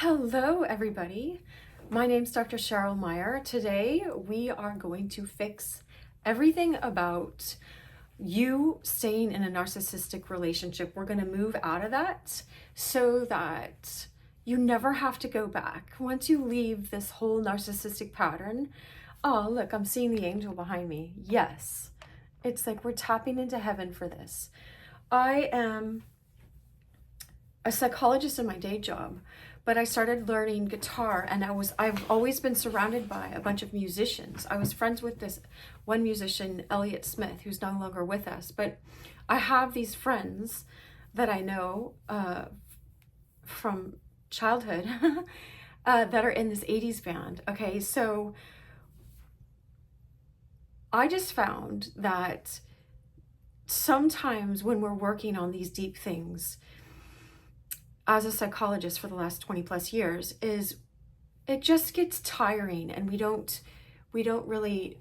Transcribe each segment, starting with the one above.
Hello, everybody. My name's Dr. Cheryl Meyer. Today, we are going to fix everything about you staying in a narcissistic relationship. We're going to move out of that so that you never have to go back. Once you leave this whole narcissistic pattern, oh, look, I'm seeing the angel behind me. Yes, it's like we're tapping into heaven for this. I am a psychologist in my day job, but I started learning guitar, and I've always been surrounded by a bunch of musicians. I was friends with this one musician, Elliott Smith, who's no longer with us, but I have these friends that I know from childhood that are in this 80s band. Okay, so I just found that sometimes when we're working on these deep things, as a psychologist for the last 20 plus years, is it just gets tiring, and we don't really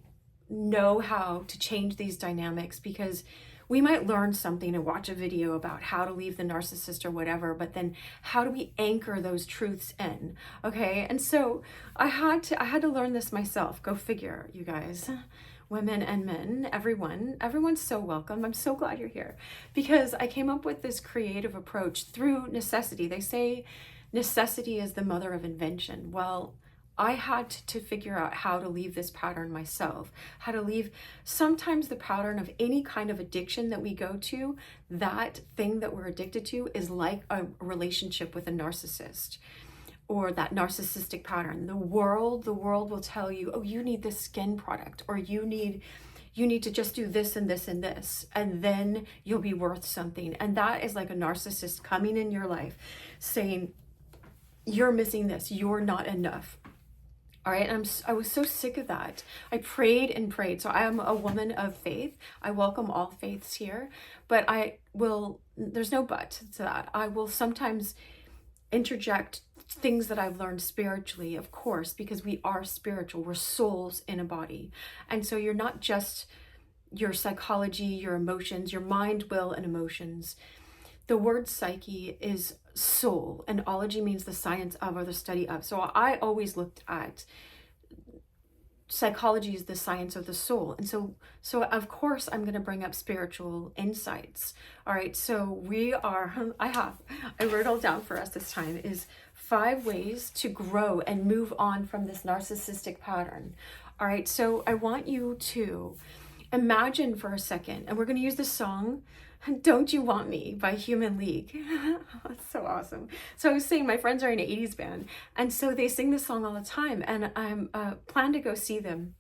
know how to change these dynamics, because we might learn something and watch a video about how to leave the narcissist or whatever, but then how do we anchor those truths in? Okay, and so I had to learn this myself. Go figure, you guys. Women and men, everyone's so welcome. I'm so glad you're here, because I came up with this creative approach through necessity. They say necessity is the mother of invention. Well, I had to figure out how to leave this pattern myself, how to leave sometimes the pattern of any kind of addiction that we go to. That thing that we're addicted to is like a relationship with a narcissist, or that narcissistic pattern. The world will tell you, oh, you need this skin product, or you need to just do this and this and this, and then you'll be worth something. And that is like a narcissist coming in your life saying, you're missing this, you're not enough. All right, I was so sick of that. I prayed and prayed. So I am a woman of faith. I welcome all faiths here, but there's no but to that. I will sometimes interject things that I've learned spiritually, of course, because we are spiritual. We're souls in a body. And so you're not just your psychology, your emotions, your mind, will, and emotions. The word psyche is soul, and ology means the science of, or the study of. So I always looked at psychology is the science of the soul. And so of course I'm going to bring up spiritual insights. All right, so I wrote it all down for us this time, is 5 ways to grow and move on from this narcissistic pattern. All right, so I want you to imagine for a second, and we're going to use the song Don't You Want Me by Human League. That's so awesome. So I was saying, my friends are in an 80s band, and so they sing this song all the time, and I'm plan to go see them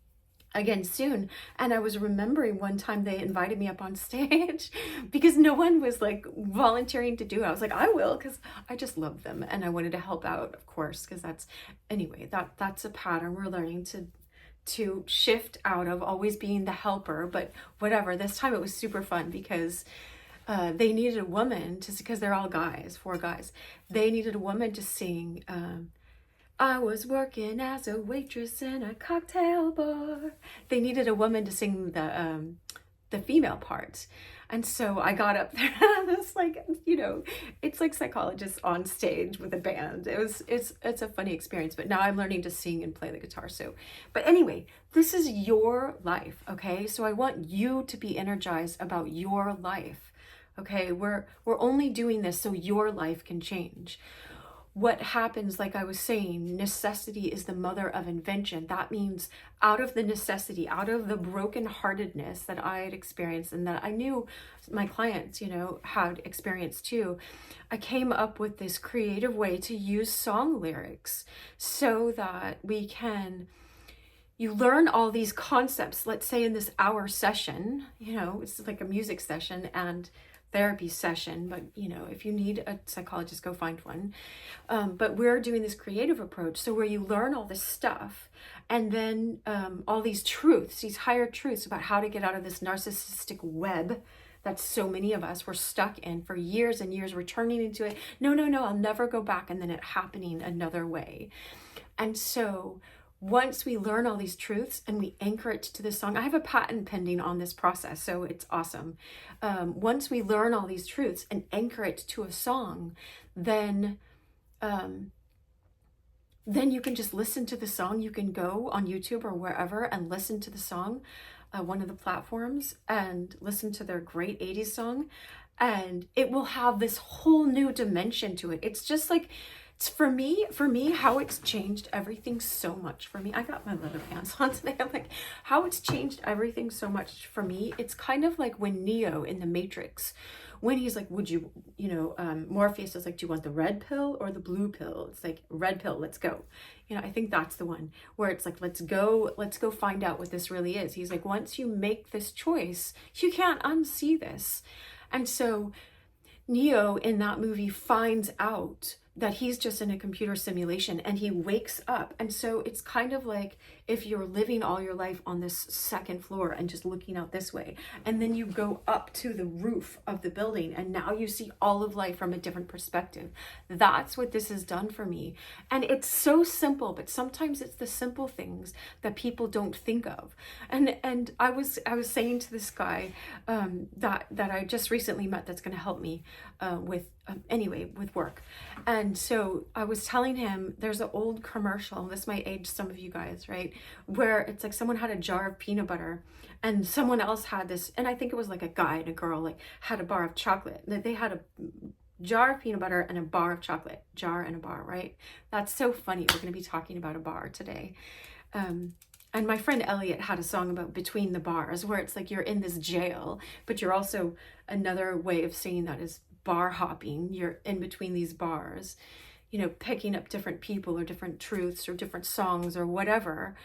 again soon. And I was remembering one time they invited me up on stage because no one was like volunteering to do it. I was like, I will, because I just love them and I wanted to help out, of course, because that's a pattern we're learning to shift out of, always being the helper. But whatever, this time it was super fun because they needed a woman because they're all guys, 4 guys. They needed a woman to sing I was working as a waitress in a cocktail bar. They needed a woman to sing the female part. And so I got up there and I was like, it's like psychologists on stage with a band. It's a funny experience, but now I'm learning to sing and play the guitar. But anyway, this is your life, okay? So I want you to be energized about your life, okay? We're only doing this so your life can change. What happens, like I was saying, necessity is the mother of invention. That means out of the necessity, out of the brokenheartedness that I had experienced and that I knew my clients, had experienced too, I came up with this creative way to use song lyrics so that you learn all these concepts. Let's say in this hour session, it's like a music session and therapy session, but if you need a psychologist, go find one. But we're doing this creative approach, so where you learn all this stuff, and then all these truths, these higher truths about how to get out of this narcissistic web that so many of us were stuck in for years and years, returning into it. No, I'll never go back, and then it happening another way. And so once we learn all these truths and we anchor it to this song, I have a patent pending on this process, so it's awesome. Once we learn all these truths and anchor it to a song, then then you can just listen to the song. You can go on YouTube or wherever and listen to the song, one of the platforms, and listen to their great 80s song, and it will have this whole new dimension to it. It's just like, it's for me, how it's changed everything so much for me. I got my leather pants on today. I'm like, how it's changed everything so much for me. It's kind of like when Neo in the Matrix, when he's like, would you, Morpheus is like, do you want the red pill or the blue pill? It's like, red pill, let's go. I think that's the one where it's like, let's go find out what this really is. He's like, once you make this choice, you can't unsee this. And so Neo in that movie finds out that he's just in a computer simulation, and he wakes up. And so it's kind of like if you're living all your life on this second floor and just looking out this way, and then you go up to the roof of the building and now you see all of life from a different perspective. That's what this has done for me. And it's so simple, but sometimes it's the simple things that people don't think of. And I was saying to this guy that I just recently met, that's going to help me with work. And so I was telling him, there's an old commercial, and this might age some of you guys, right? Where it's like someone had a jar of peanut butter and someone else had this, and I think it was like a guy and a girl, like had a bar of chocolate. They had a jar of peanut butter and a bar of chocolate. Jar and a bar, right? That's so funny. We're going to be talking about a bar today. And my friend Elliot had a song about between the bars, where it's like you're in this jail, but you're also, another way of saying that is bar hopping. You're in between these bars, picking up different people or different truths or different songs or whatever,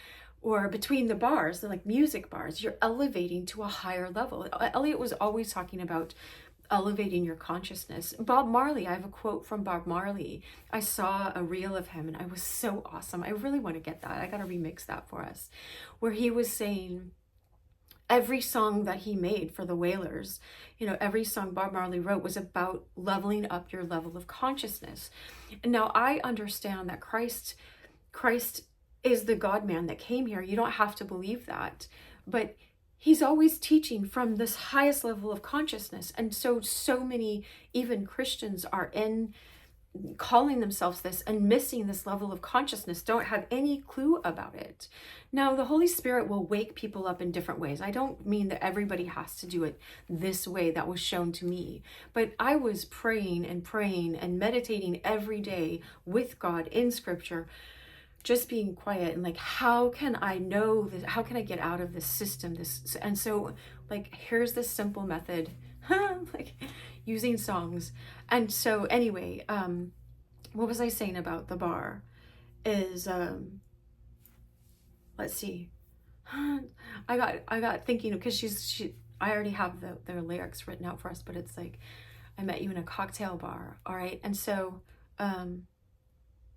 or between the bars, like music bars, you're elevating to a higher level. Elliot was always talking about elevating your consciousness. Bob Marley, I have a quote from Bob Marley. I saw a reel of him and I was so awesome. I really want to get that. I got to remix that for us, where he was saying, every song that he made for the Wailers, every song Bob Marley wrote was about leveling up your level of consciousness. And now I understand that Christ is the God-man that came here. You don't have to believe that, but he's always teaching from this highest level of consciousness. And so many, even Christians, are calling themselves this and missing this level of consciousness, don't have any clue about it. Now, the Holy Spirit will wake people up in different ways. I don't mean that everybody has to do it this way that was shown to me, but I was praying and meditating every day with God in scripture, just being quiet and like, how can I know this? How can I get out of this system? And so like, here's this simple method, like using songs. And so anyway, what was I saying about the bar is, let's see. I got thinking, because I already have their lyrics written out for us, but it's like, I met you in a cocktail bar. All right. And so,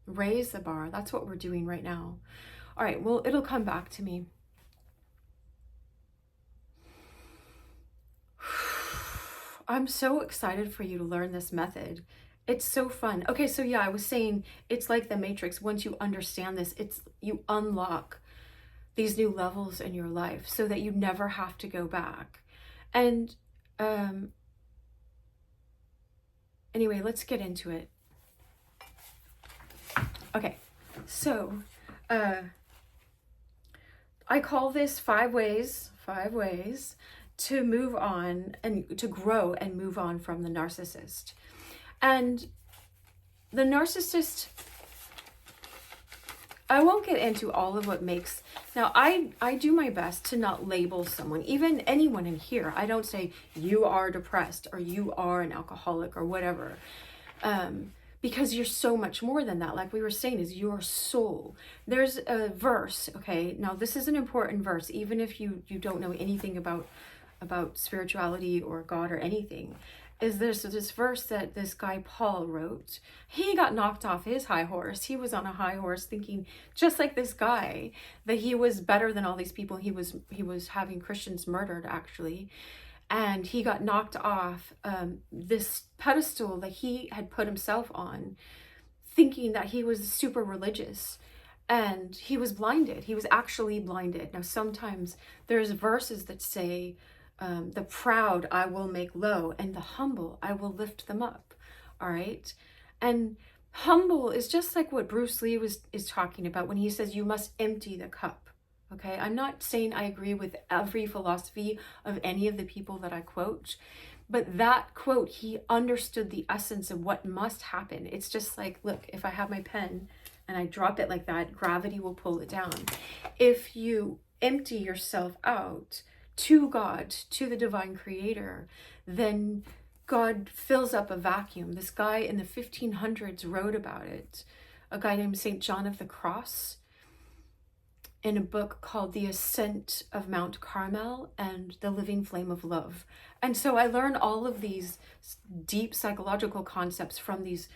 raise the bar. That's what we're doing right now. All right. Well, it'll come back to me. I'm so excited for you to learn this method. It's so fun. Okay, so yeah, I was saying it's like the Matrix. Once you understand this, you unlock these new levels in your life so that you never have to go back. And anyway, let's get into it. Okay, so I call this 5 ways to move on and to grow and move on from the narcissist. And the narcissist, I won't get into all of what makes, now I do my best to not label someone, even anyone in here. I don't say you are depressed or you are an alcoholic or whatever, because you're so much more than that. Like we were saying, is your soul. There's a verse, okay? Now this is an important verse, even if you don't know anything about spirituality or God or anything. Is this verse that this guy Paul wrote. He got knocked off his high horse. He was on a high horse thinking, just like this guy, that he was better than all these people. He was having Christians murdered, actually. And he got knocked off this pedestal that he had put himself on, thinking that he was super religious. And he was blinded. He was actually blinded. Now, sometimes there's verses that say, the proud I will make low, and the humble I will lift them up. All right. And Humble is just like what Bruce Lee is talking about when he says you must empty the cup. Okay, I'm not saying I agree with every philosophy of any of the people that I quote, but that quote, he understood the essence of what must happen. It's just like, look, if I have my pen and I drop it like that, gravity will pull it down. If you empty yourself out to God, to the divine creator, then God fills up a vacuum. This guy in the 1500s wrote about it, a guy named St. John of the Cross, in a book called The Ascent of Mount Carmel and The Living Flame of Love. And so I learned all of these deep psychological concepts from these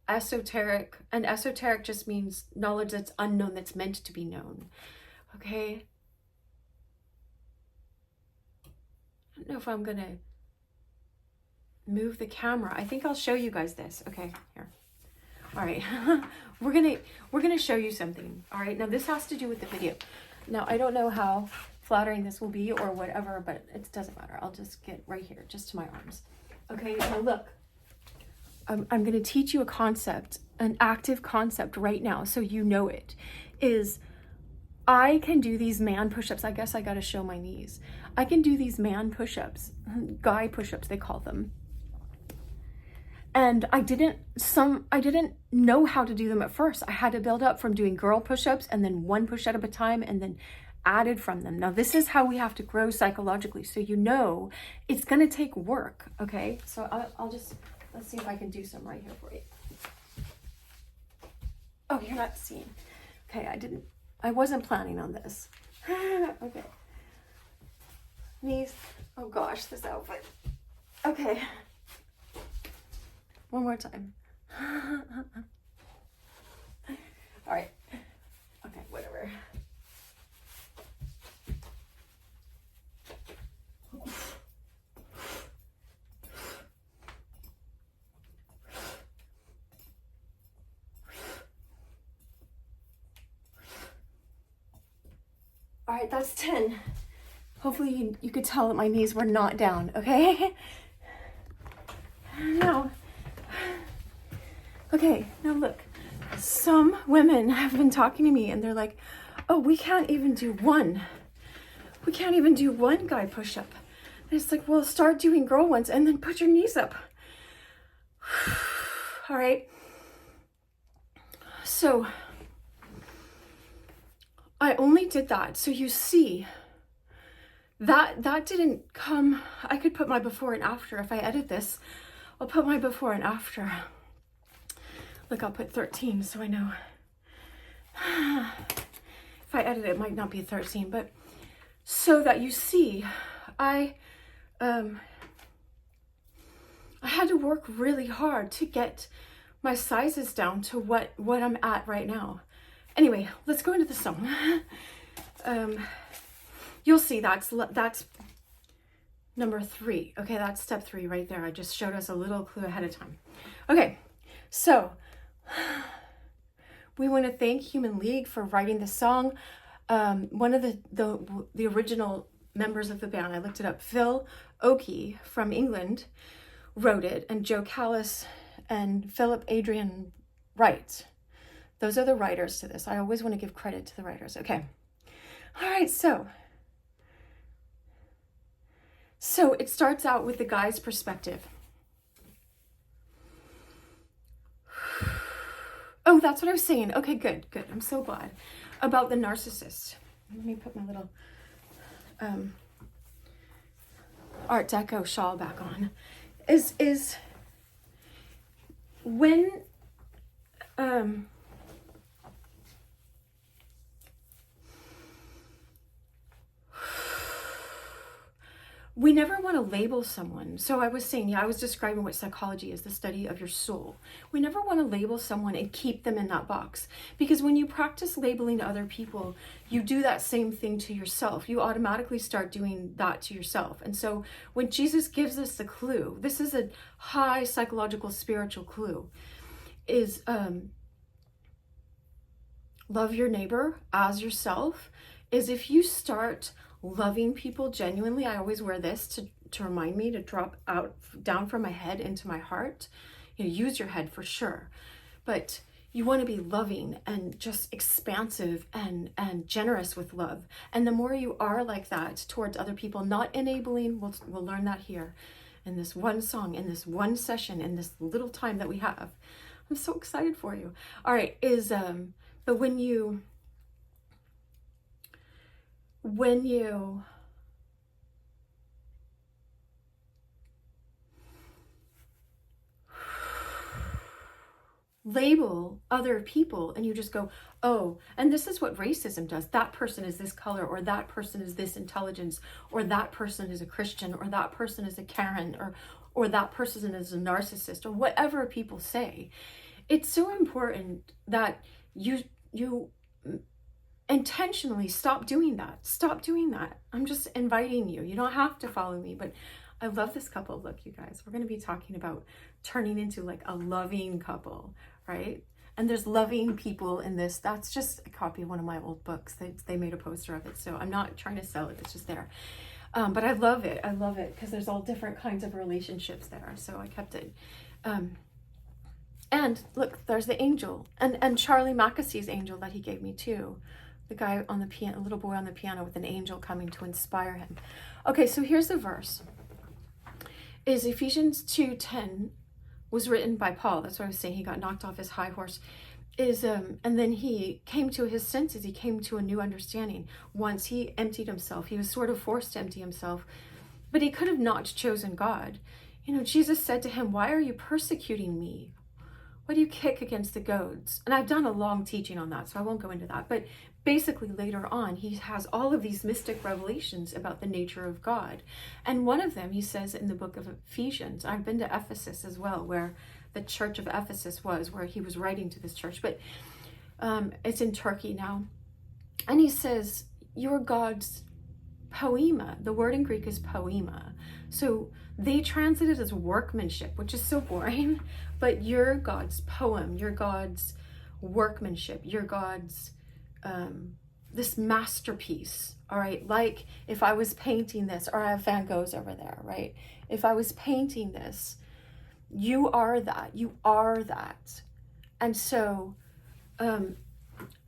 esoteric, and esoteric just means knowledge that's unknown, that's meant to be known. Okay? I don't know if I'm gonna move the camera. I think I'll show you guys this. Okay, here. All right, we're gonna show you something. All right, now this has to do with the video. Now I don't know how flattering this will be or whatever, but it doesn't matter. I'll just get right here, just to my arms. Okay, now look, I'm gonna teach you a concept, an active concept right now, so you know it. Is I can do these man push-ups. I guess I gotta show my knees. I can do these man push-ups, guy push-ups they call them. And I didn't know how to do them at first. I had to build up from doing girl push-ups and then one push at a time and then added from them. Now this is how we have to grow psychologically. So you know it's gonna take work, okay? So I'll just, let's see if I can do some right here for you. Oh, you're not seeing. Okay, I wasn't planning on this. Okay. Knees. Oh gosh, this outfit. Okay. One more time. All right. Okay, whatever. All right, that's 10. Hopefully you could tell that my knees were not down, okay? Now, okay, now look. Some women have been talking to me and they're like, oh, we can't even do one. We can't even do one guy push-up. And it's like, well, start doing girl ones and then put your knees up. All right. So I only did that. So you see, that didn't come. I could put my before and after. If I edit this, I'll put my before and after. Look, I'll put 13 so I know. If I edit it, it might not be 13, but so that you see, I had to work really hard to get my sizes down to what I'm at right now. Anyway, let's go into the song. You'll see that's number 3. Okay, that's step 3 right there. I just showed us a little clue ahead of time. Okay, so we want to thank Human League for writing the song. One of the original members of the band, I looked it up, Phil Oakey from England wrote it, and Joe Callis and Philip Adrian Wright. Those are the writers to this. I always want to give credit to the writers. Okay. All right, so it starts out with the guy's perspective. Oh, that's what I was saying. Okay, good. I'm so glad. About the narcissist. Let me put my little Art Deco shawl back on. Is when we never want to label someone. So I was saying, I was describing what psychology is, the study of your soul. We never want to label someone and keep them in that box. Because when you practice labeling other people, you do that same thing to yourself. You automatically start doing that to yourself. And so when Jesus gives us the clue, this is a high psychological, spiritual clue, is love your neighbor as yourself, is if you start loving people genuinely. I always wear this to remind me to drop out down from my head into my heart. You know, use your head for sure, but you want to be loving and just expansive and generous with love. And the more you are like that towards other people, not enabling, we'll learn that here in this one song, in this one session, in this little time that we have. I'm so excited for you. All right, but when you label other people and you just go, oh, and this is what racism does. That person is this color, or that person is this intelligence, or that person is a Christian, or that person is a Karen, or that person is a narcissist, or whatever people say. It's so important that you intentionally stop doing that. Stop doing that. I'm just inviting you. You don't have to follow me, but I love this couple. Look, you guys, we're going to be talking about turning into like a loving couple, right? And there's loving people in this. That's just a copy of one of my old books. They made a poster of it. So I'm not trying to sell it. It's just there. But I love it. I love it because there's all different kinds of relationships there. So I kept it. And look, there's the angel and Charlie Mackessy's angel that he gave me too. The guy on the piano, a little boy on the piano with an angel coming to inspire him. Okay, so here's the verse. Is Ephesians 2:10 was written by Paul. That's what I was saying. He got knocked off his high horse. And then he came to his senses. He came to a new understanding. Once he emptied himself, he was sort of forced to empty himself, but he could have not chosen God. You know, Jesus said to him, "Why are you persecuting me? Why do you kick against the goads?" And I've done a long teaching on that, so I won't go into that. But basically later on, he has all of these mystic revelations about the nature of God. And one of them, he says in the book of Ephesians, I've been to Ephesus as well, where the church of Ephesus was, where he was writing to this church, but it's in Turkey now. And he says, you're God's poema. The word in Greek is poema. So they translate it as workmanship, which is so boring, but you're God's poem, you're God's workmanship, you're God's this masterpiece. All right, like if I was painting this, or I have Van Gogh's over there, right? If I was painting this, you are that, you are that. And so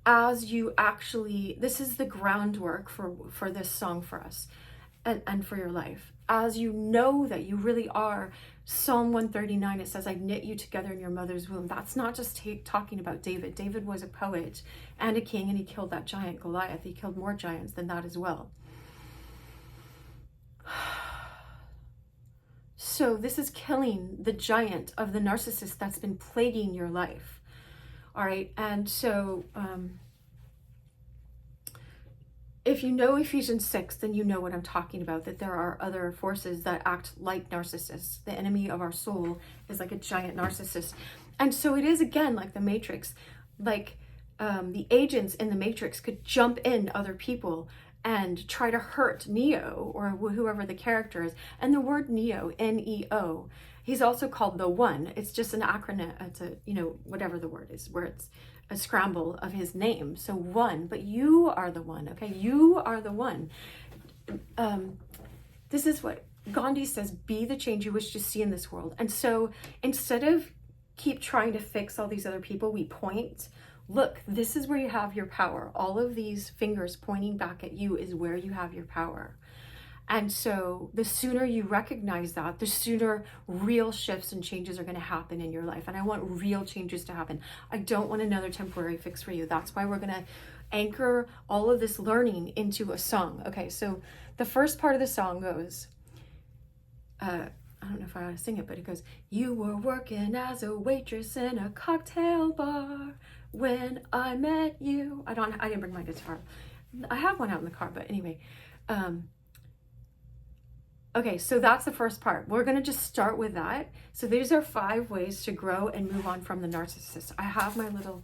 as you actually, this is the groundwork for this song for us and for your life. As you know that you really are, Psalm 139, it says, I knit you together in your mother's womb. That's not just talking about David. David was a poet and a king, and he killed that giant Goliath. He killed more giants than that as well. So this is killing the giant of the narcissist that's been plaguing your life. All right, and so if you know Ephesians 6, then you know what I'm talking about, that there are other forces that act like narcissists. The enemy of our soul is like a giant narcissist. And so it is, again, like the Matrix, like the agents in the Matrix could jump in other people and try to hurt Neo, or whoever the character is. And the word Neo, N-E-O, he's also called the One. It's just an acronym. It's a, you know, whatever the word is, where it's a scramble of his name. So one, but you are the one, okay? You are the one. This is what Gandhi says, be the change you wish to see in this world. And so instead of keep trying to fix all these other people, we point, look, this is where you have your power. All of these fingers pointing back at you is where you have your power. And so the sooner you recognize that, the sooner real shifts and changes are going to happen in your life. And I want real changes to happen. I don't want another temporary fix for you. That's why we're going to anchor all of this learning into a song. Okay, so the first part of the song goes, I don't know if I ought to sing it, but it goes, you were working as a waitress in a cocktail bar when I met you. I didn't bring my guitar. I have one out in the car, but anyway. Okay, so that's the first part. We're going to just start with that. So these are 5 ways to grow and move on from the narcissist. I have my little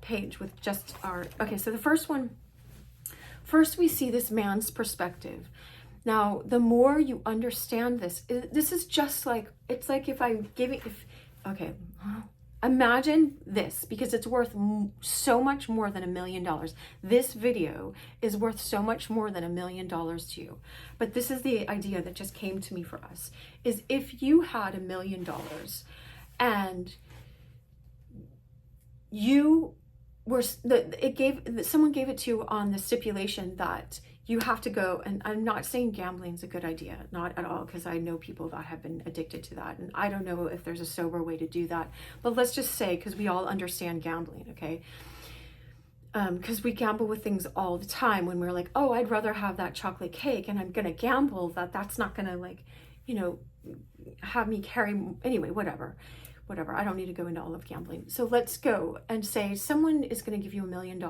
page with just our... Okay, so the first one, first we see this man's perspective. Now, the more you understand this, this is just like, it's like if I'm giving... okay, Imagine this, because it's worth so much more than $1 million. This video is worth so much more than $1 million to you. But this is the idea that just came to me for us, is if you had $1 million and you were, someone gave it to you on the stipulation that you have to go, and I'm not saying gambling is a good idea, not at all, because I know people that have been addicted to that, and I don't know if there's a sober way to do that, but let's just say, because we all understand gambling, okay? Because we gamble with things all the time when we're like, oh, I'd rather have that chocolate cake, and I'm gonna gamble that's not gonna, like, you know, have me carry, anyway, whatever, I don't need to go into all of gambling. So let's go and say someone is gonna give you $1 million.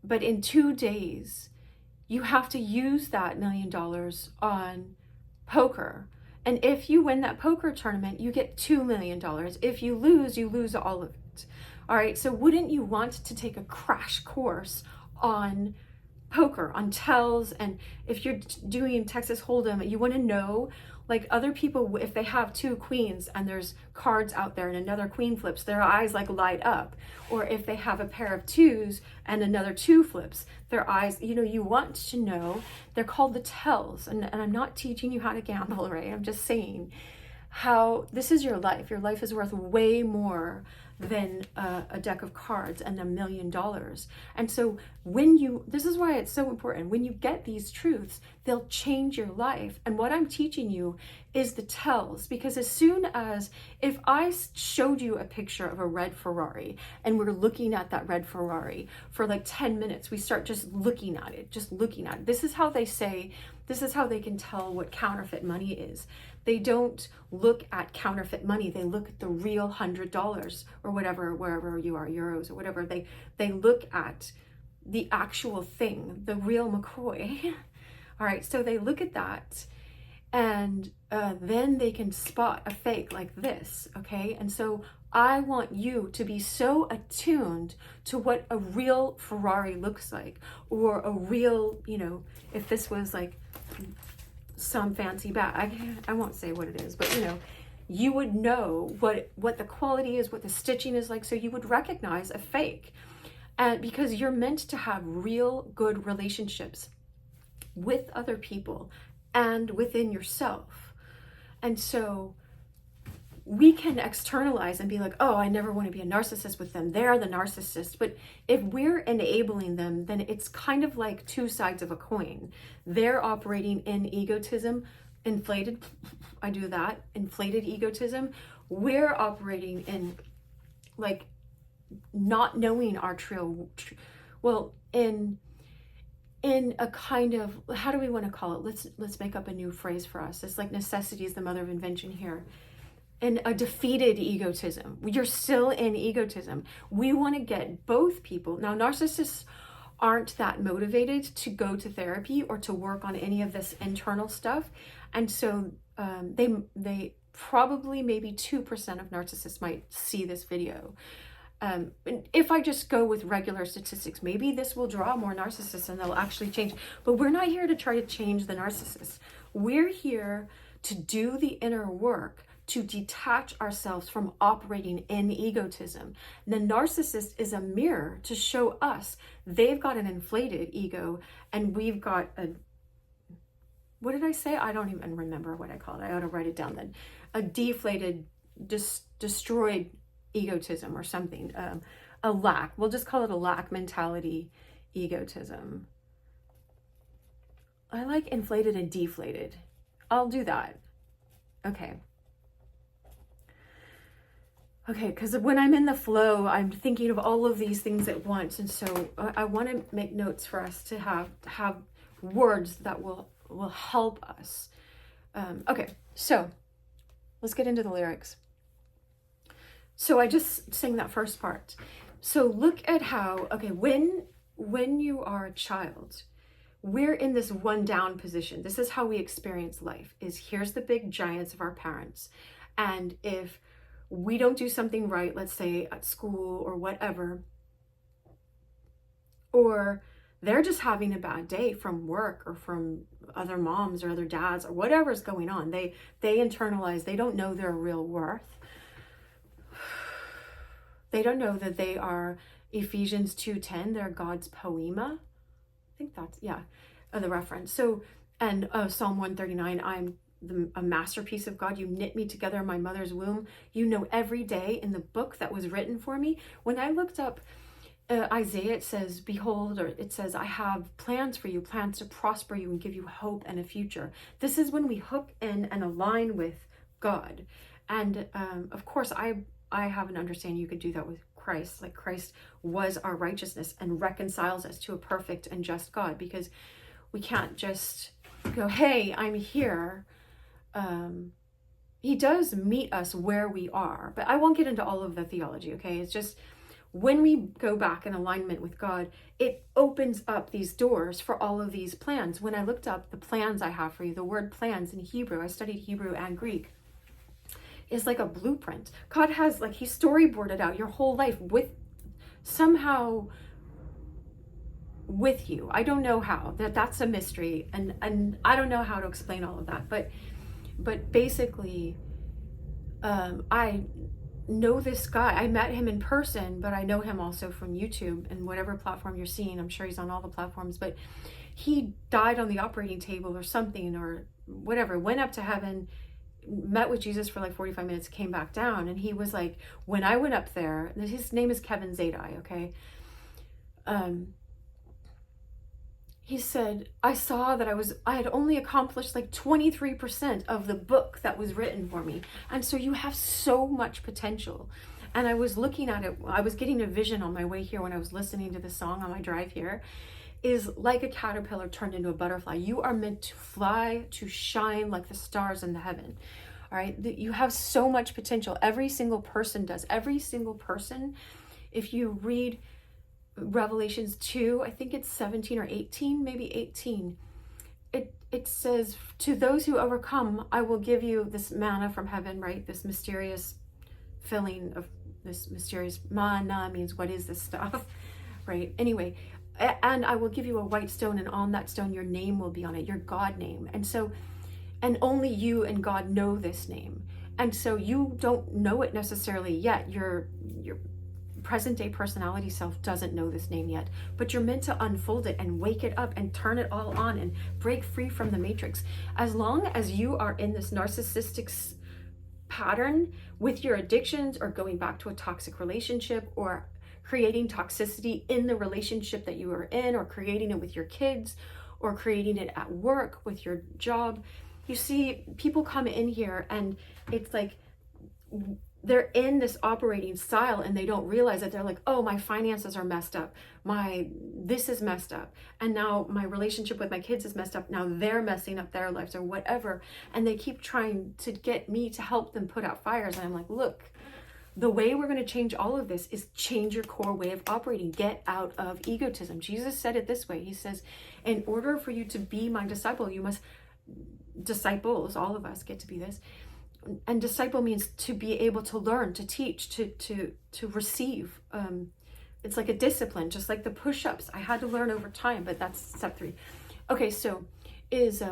But in 2 days, you have to use that $1 million on poker. And if you win that poker tournament, you get $2 million. If you lose all of it. All right, so wouldn't you want to take a crash course on poker, on tells? And if you're doing Texas Hold'em, you want to know, like, other people, if they have 2 queens and there's cards out there and another queen flips, their eyes like light up. Or if they have a pair of 2s and another 2 flips, their eyes, you know, you want to know. They're called the tells. And I'm not teaching you how to gamble, right? I'm just saying how this is your life. Your life is worth way more than a deck of cards and $1 million. And so this is why it's so important. When you get these truths, they'll change your life. And what I'm teaching you is the tells, because as soon as, if I showed you a picture of a red Ferrari and we're looking at that red Ferrari for like 10 minutes, we start just looking at it. This is how they can tell what counterfeit money is. They don't look at counterfeit money. They look at the real $100 or whatever, wherever you are, euros or whatever. They look at the actual thing, the real McCoy. All right, so they look at that, and then they can spot a fake like this, okay? And so I want you to be so attuned to what a real Ferrari looks like, or a real, you know, if this was like some fancy bag, I won't say what it is, but you know, you would know what the quality is, what the stitching is like, so you would recognize a fake. And because you're meant to have real good relationships with other people and within yourself. And so we can externalize and be like, oh, I never want to be a narcissist with them. They're the narcissist. But if we're enabling them, then it's kind of like 2 sides of a coin. They're operating in egotism, inflated egotism. We're operating in, like, not knowing our in a kind of, how do we want to call it? Let's make up a new phrase for us. It's like necessity is the mother of invention here. In a defeated egotism. You're still in egotism. We want to get both people. Now, narcissists aren't that motivated to go to therapy or to work on any of this internal stuff. And so they probably, maybe 2% of narcissists might see this video. If I just go with regular statistics, maybe this will draw more narcissists and they'll actually change. But we're not here to try to change the narcissist. We're here to do the inner work, to detach ourselves from operating in egotism. The narcissist is a mirror to show us they've got an inflated ego and we've got what did I say? I don't even remember what I called it. I ought to write it down then. A deflated, destroyed egotism or something. A lack. We'll just call it a lack mentality egotism. I like inflated and deflated. I'll do that. Okay, because when I'm in the flow, I'm thinking of all of these things at once. And so I want to make notes for us to have words that will help us. Okay, so let's get into the lyrics. So I just sang that first part. So look at how, okay, when you are a child, we're in this one down position. This is how we experience life, is here's the big giants of our parents. And if we don't do something right, let's say at school or whatever, or they're just having a bad day from work or from other moms or other dads or whatever's going on. They internalize, they don't know their real worth. They don't know that they are Ephesians 2:10, they're God's poema. I think that's, yeah, the reference. So, and Psalm 139, I'm a masterpiece of God. You knit me together in my mother's womb. You know every day in the book that was written for me. When I looked up Isaiah, it says, behold, or it says, I have plans for you, plans to prosper you and give you hope and a future. This is when we hook in and align with God. And of course, I have an understanding you could do that with Christ. Like Christ was our righteousness and reconciles us to a perfect and just God, because we can't just go, hey, I'm here. He does meet us where we are, but I won't get into all of the theology, okay? It's just when we go back in alignment with God, it opens up these doors for all of these plans. When I looked up the plans I have for you, the word plans in Hebrew, I studied Hebrew and Greek, is like a blueprint. God has, like, he storyboarded out your whole life with somehow with you. I don't know how. That's a mystery, and I don't know how to explain all of that, but basically I know this guy. I met him in person, but I know him also from YouTube and whatever platform you're seeing. I'm sure he's on all the platforms, but he died on the operating table or something or whatever, went up to heaven, met with Jesus for like 45 minutes, came back down. And he was like, when I went up there, his name is Kevin Zadai, okay? He said, I saw that I had only accomplished like 23% of the book that was written for me. And so you have so much potential. And I was looking at it, I was getting a vision on my way here when I was listening to the song on my drive here, is like a caterpillar turned into a butterfly. You are meant to fly, to shine like the stars in the heaven. All right. You have so much potential. Every single person does. Every single person, if you read Revelations 2, I think it's 17 or 18, maybe 18. It says, to those who overcome, I will give you this manna from heaven, right? This mysterious filling of this mysterious manna means what is this stuff, right? Anyway, and I will give you a white stone, and on that stone your name will be on it, your God name. And so, and only you and God know this name. And so you don't know it necessarily yet. Your present day personality self doesn't know this name yet, but you're meant to unfold it and wake it up and turn it all on and break free from the matrix. As long as you are in this narcissistic pattern with your addictions, or going back to a toxic relationship, or creating toxicity in the relationship that you are in, or creating it with your kids, or creating it at work with your job, you see people come in here and it's like they're in this operating style and they don't realize that. They're like, oh, my finances are messed up, this is messed up, and now my relationship with my kids is messed up, now they're messing up their lives or whatever, and they keep trying to get me to help them put out fires. And I'm like, look, the way we're going to change all of this is change your core way of operating. Get out of egotism. Jesus said it this way. He says, in order for you to be my disciple, you must, disciples, all of us get to be this. And disciple means to be able to learn, to teach, to receive. It's like a discipline, just like the push-ups. I had to learn over time, but that's step 3. Okay, so is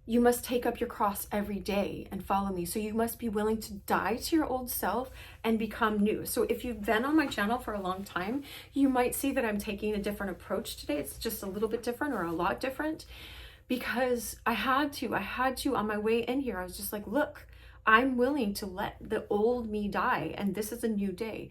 you must take up your cross every day and follow me. So you must be willing to die to your old self and become new. So if you've been on my channel for a long time, you might see that I'm taking a different approach today. It's just a little bit different, or a lot different, because I had to on my way in here. I was just like, look, I'm willing to let the old me die, and this is a new day.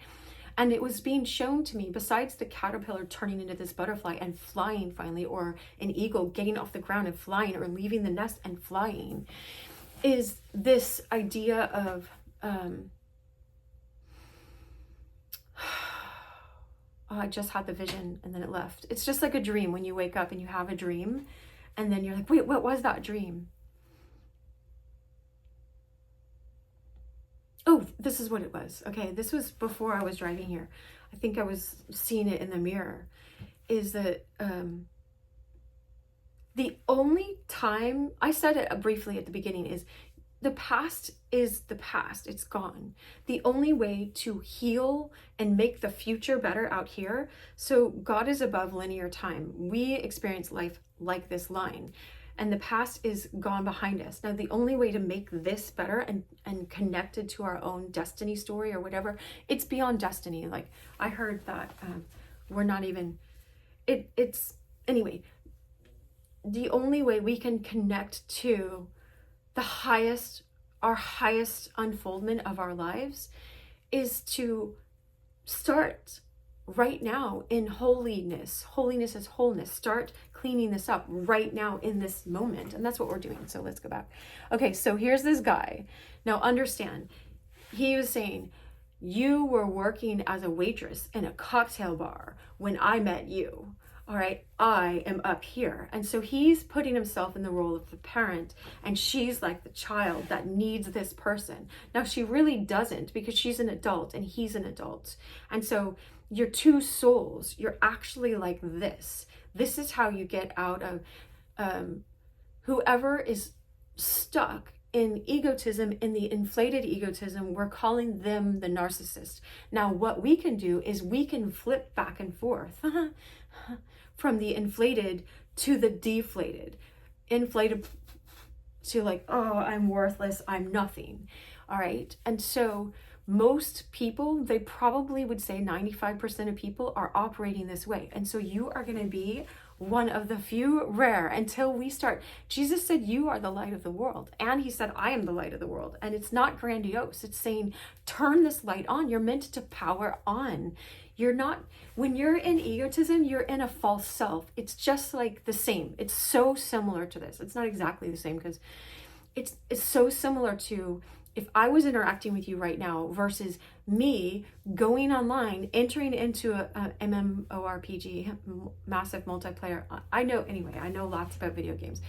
And it was being shown to me, besides the caterpillar turning into this butterfly and flying finally, or an eagle getting off the ground and flying, or leaving the nest and flying, is this idea of oh, I just had the vision and then it left. It's just like a dream when you wake up and you have a dream and then you're like, wait, what was that dream? Oh, this is what it was. Okay, this was before I was driving here. I think I was seeing it in the mirror. Is that the only time, I said it briefly at the beginning, is the past is the past. It's gone. The only way to heal and make the future better out here. So God is above linear time. We experience life like this line, and the past is gone behind us. Now, the only way to make this better and connected to our own destiny story or whatever, it's beyond destiny. Like I heard that we're not even, anyway, the only way we can connect to our highest unfoldment of our lives is to start right now in holiness. Holiness is wholeness. Start cleaning this up right now in this moment. And that's what we're doing. So let's go back. Okay, so here's this guy. Now understand, he was saying, you were working as a waitress in a cocktail bar when I met you. All right, I am up here. And so he's putting himself in the role of the parent, and she's like the child that needs this person. Now, she really doesn't, because she's an adult and he's an adult. And so you're two souls. You're actually like this. This is how you get out of whoever is stuck in egotism, in the inflated egotism. We're calling them the narcissist. Now, what we can do is we can flip back and forth from the inflated to the deflated. Inflated to like, oh, I'm worthless, I'm nothing. All right. And so most people, they probably would say 95% of people are operating this way. And so you are going to be one of the few rare until we start. Jesus said, you are the light of the world. And he said, I am the light of the world. And it's not grandiose. It's saying, turn this light on. You're meant to power on. You're not, when you're in egotism, you're in a false self. It's just like the same. It's so similar to this. It's not exactly the same, because it's so similar to if I was interacting with you right now versus me going online, entering into a MMORPG, massive multiplayer. I know lots about video games.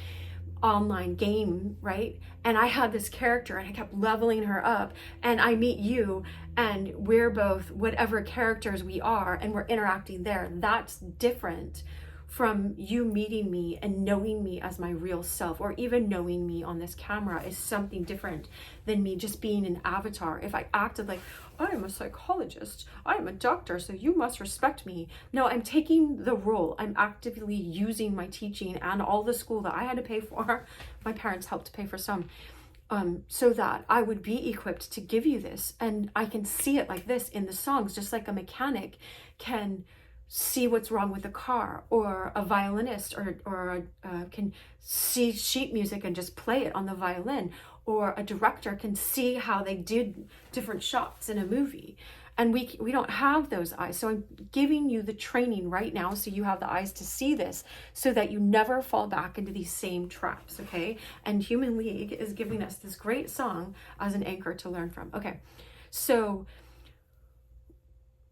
Online game, right? And I had this character and I kept leveling her up, and I meet you and we're both whatever characters we are, and we're interacting there. That's different from you meeting me and knowing me as my real self, or even knowing me on this camera is something different than me just being an avatar. If I acted like, I am a psychologist, I am a doctor, so you must respect me. No, I'm taking the role. I'm actively using my teaching and all the school that I had to pay for. My parents helped to pay for some, so that I would be equipped to give you this. And I can see it like this in the songs, just like a mechanic can see what's wrong with the car, or a violinist or can see sheet music and just play it on the violin, or a director can see how they did different shots in a movie. And we don't have those eyes. So I'm giving you the training right now so you have the eyes to see this, so that you never fall back into these same traps, okay? And Human League is giving us this great song as an anchor to learn from. Okay, so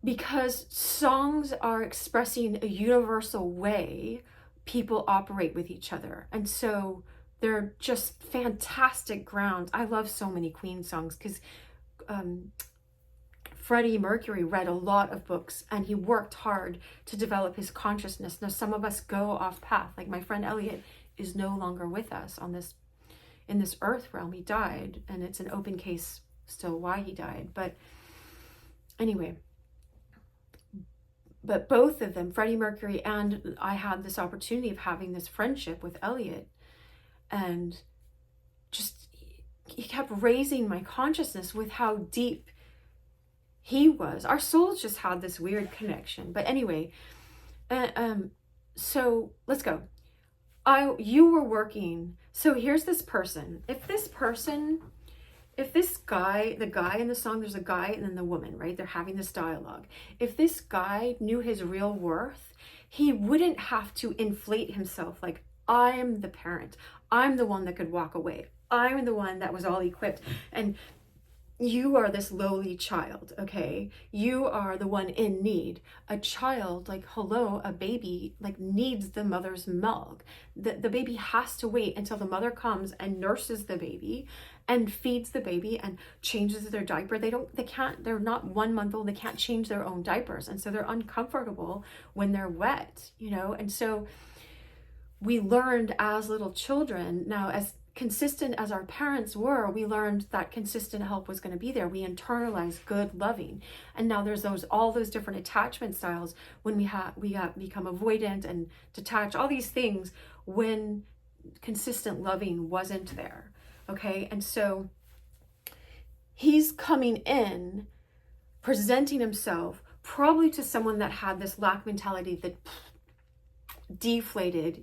because songs are expressing a universal way people operate with each other. And so they're just fantastic grounds. I love so many Queen songs, because Freddie Mercury read a lot of books and he worked hard to develop his consciousness. Now, some of us go off path. Like my friend Elliot is no longer with us in this earth realm. He died, and it's an open case still why he died. But anyway, but both of them, Freddie Mercury and I, had this opportunity of having this friendship with Elliot, and just he kept raising my consciousness with how deep he was. Our souls just had this weird connection. But anyway, so let's go. You were working. So here's this person. If this guy, the guy in the song, there's a guy and then the woman, right? They're having this dialogue. If this guy knew his real worth, he wouldn't have to inflate himself like, I'm the parent. I'm the one that could walk away. I'm the one that was all equipped. And you are this lowly child, okay? You are the one in need. A child, like, hello, a baby, like, needs the mother's milk. The baby has to wait until the mother comes and nurses the baby and feeds the baby and changes their diaper. They're not 1 month old. They can't change their own diapers. And so they're uncomfortable when they're wet, you know? And so we learned as little children, now as consistent as our parents were, we learned that consistent help was going to be there. We internalized good loving. And now there's all those different attachment styles when we become avoidant and detached, all these things when consistent loving wasn't there. Okay. And so he's coming in, presenting himself probably to someone that had this lack mentality, that deflated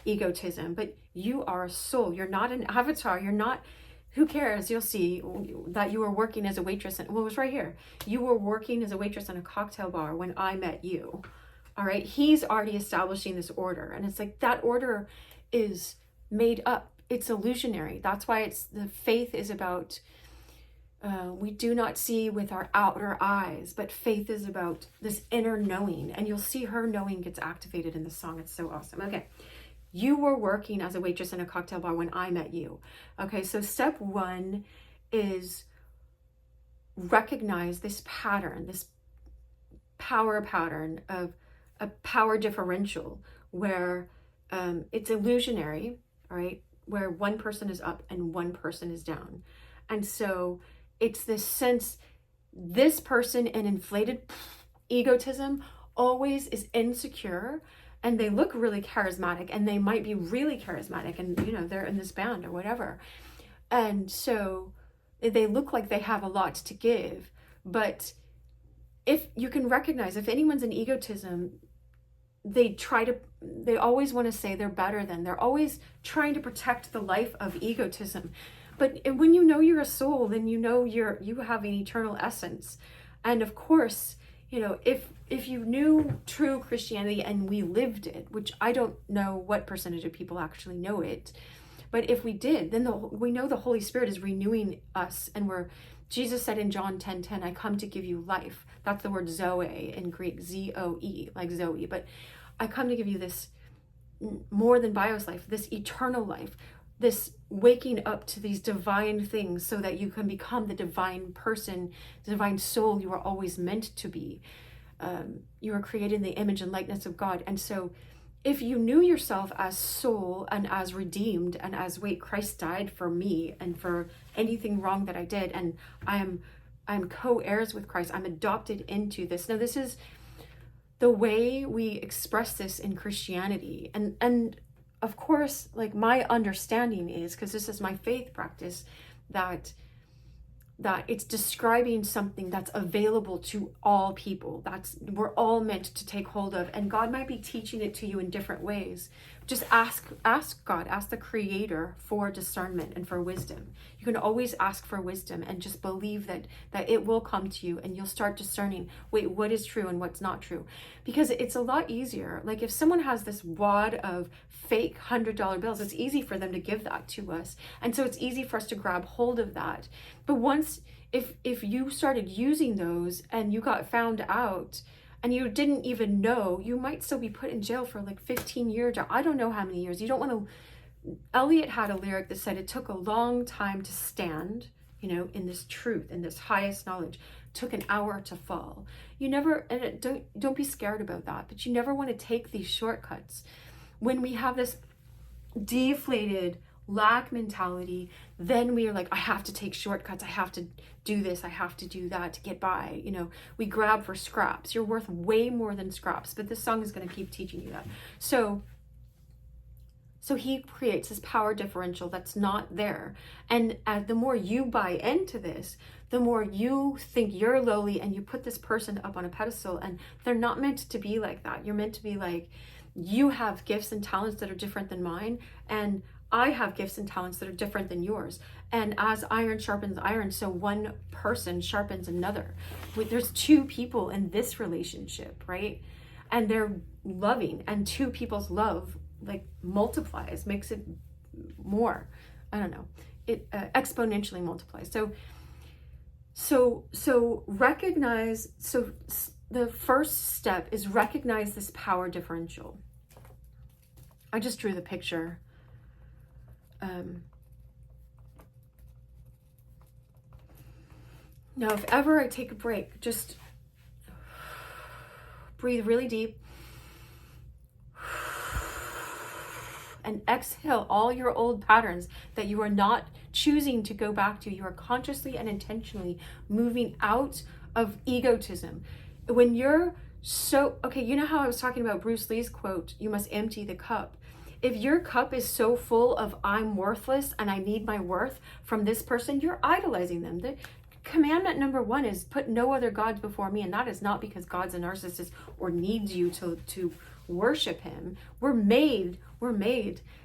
egotism. But you are a soul. You're not an avatar. You're not, who cares? You'll see that you were working as a waitress. And well, it was right here. You were working as a waitress in a cocktail bar when I met you. All right. He's already establishing this order. And it's like that order is made up. It's illusionary. That's why the faith is about, we do not see with our outer eyes, but faith is about this inner knowing. And you'll see her knowing gets activated in the song. It's so awesome. Okay. You were working as a waitress in a cocktail bar when I met you. Okay. So step one is recognize this pattern, this power pattern of a power differential where it's illusionary, all right, where one person is up and one person is down. And so it's this sense, this person in inflated egotism always is insecure, and they look really charismatic, and they might be really charismatic, and they're in this band or whatever. And so they look like they have a lot to give. But if you can recognize, if anyone's in egotism, they always want to say they're better than, they're always trying to protect the life of egotism. But when you know you're a soul, then you know you have an eternal essence. And of course, if you knew true Christianity and we lived it, which I don't know what percentage of people actually know it, but if we did, then we know the Holy Spirit is renewing us. And Jesus said in John 10:10, I come to give you life. That's the word Zoe in Greek, Zoe, like Zoe. But I come to give you this more than bios life, this eternal life, this waking up to these divine things so that you can become the divine person, the divine soul you are always meant to be. You are created in the image and likeness of God. And so if you knew yourself as soul and as redeemed and as, wait, Christ died for me and for anything wrong that I did, and I'm co-heirs with Christ, I'm adopted into this. Now, this is the way we express this in Christianity. And of course, like, my understanding is, because this is my faith practice, that it's describing something that's available to all people. We're all meant to take hold of, and God might be teaching it to you in different ways. Just ask God, ask the Creator for discernment and for wisdom. You can always ask for wisdom and just believe that it will come to you, and you'll start discerning, wait, what is true and what's not true? Because it's a lot easier. Like, if someone has this wad of fake $100 bills, it's easy for them to give that to us. And so it's easy for us to grab hold of that. But once, if you started using those and you got found out and you didn't even know, you might still be put in jail for like 15 years. Or I don't know how many years. You don't want to. Eliot had a lyric that said, it took a long time to stand, in this truth, in this highest knowledge. It took an hour to fall. Don't be scared about that, but you never want to take these shortcuts. When we have this deflated lack mentality, then we are like, I have to take shortcuts. I have to do this. I have to do that to get by. We grab for scraps. You're worth way more than scraps, but this song is going to keep teaching you that. So he creates this power differential that's not there. And the more you buy into this, the more you think you're lowly and you put this person up on a pedestal, and they're not meant to be like that. You're meant to be like, you have gifts and talents that are different than mine, and I have gifts and talents that are different than yours. And as iron sharpens iron, so one person sharpens another. There's two people in this relationship, right? And they're loving, and two people's love like multiplies, makes it more. I don't know. It exponentially multiplies. So recognize. So the first step is recognize this power differential. I just drew the picture. Now, if ever I take a break, just breathe really deep and exhale all your old patterns that you are not choosing to go back to. You are consciously and intentionally moving out of egotism. When you're so, okay, you know how I was talking about Bruce Lee's quote, you must empty the cup. If your cup is so full of I'm worthless and I need my worth from this person, you're idolizing them. The commandment number 1 is put no other gods before me. And that is not because God's a narcissist or needs you to worship him. We're made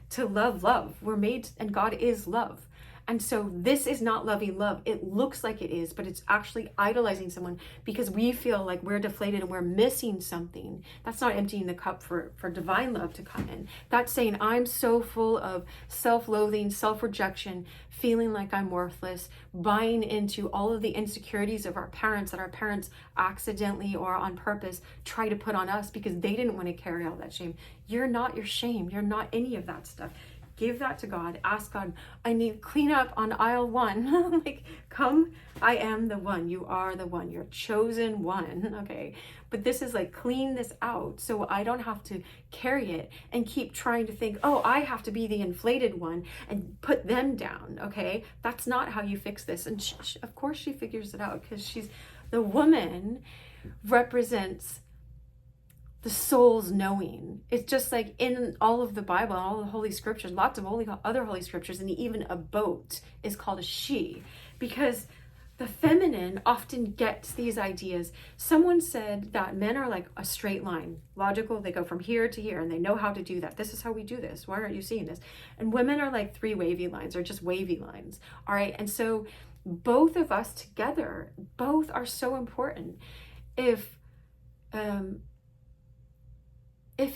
to love. We're made, and God is love. And so this is not loving love. It looks like it is, but it's actually idolizing someone because we feel like we're deflated and we're missing something. That's not emptying the cup for divine love to come in. That's saying I'm so full of self-loathing, self-rejection, feeling like I'm worthless, buying into all of the insecurities of our parents that our parents accidentally or on purpose try to put on us because they didn't want to carry all that shame. You're not your shame. You're not any of that stuff. Give that to God. Ask God, I need clean up on aisle 1. Like, come, I am the one. You are the one. You're chosen one. Okay. But this is like, clean this out so I don't have to carry it and keep trying to think, oh, I have to be the inflated one and put them down. Okay. That's not how you fix this. And of course she figures it out because she's the woman represents the soul's knowing. It's just like in all of the Bible, all the Holy Scriptures, lots of other Holy Scriptures, and even a boat is called a she, because the feminine often gets these ideas. Someone said that men are like a straight line, logical. They go from here to here and they know how to do that. This is how we do this. Why aren't you seeing this? And women are like 3 wavy lines or just wavy lines. All right. And so both of us together, both are so important. If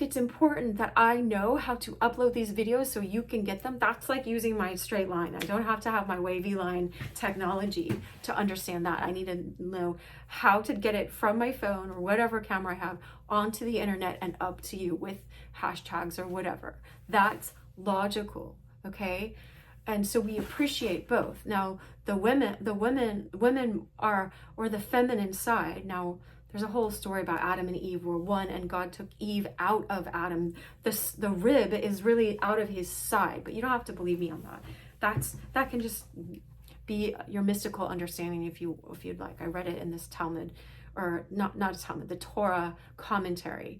it's important that I know how to upload these videos so you can get them, that's like using my straight line. I don't have to have my wavy line technology to understand that. I need to know how to get it from my phone or whatever camera I have onto the internet and up to you with hashtags or whatever. That's logical, okay? And so we appreciate both. Now, the women are, or the feminine side. Now, there's a whole story about Adam and Eve were one and God took Eve out of Adam. The rib is really out of his side, but you don't have to believe me on that. That can just be your mystical understanding if you'd like. I read it in this Talmud, or not a Talmud, the Torah commentary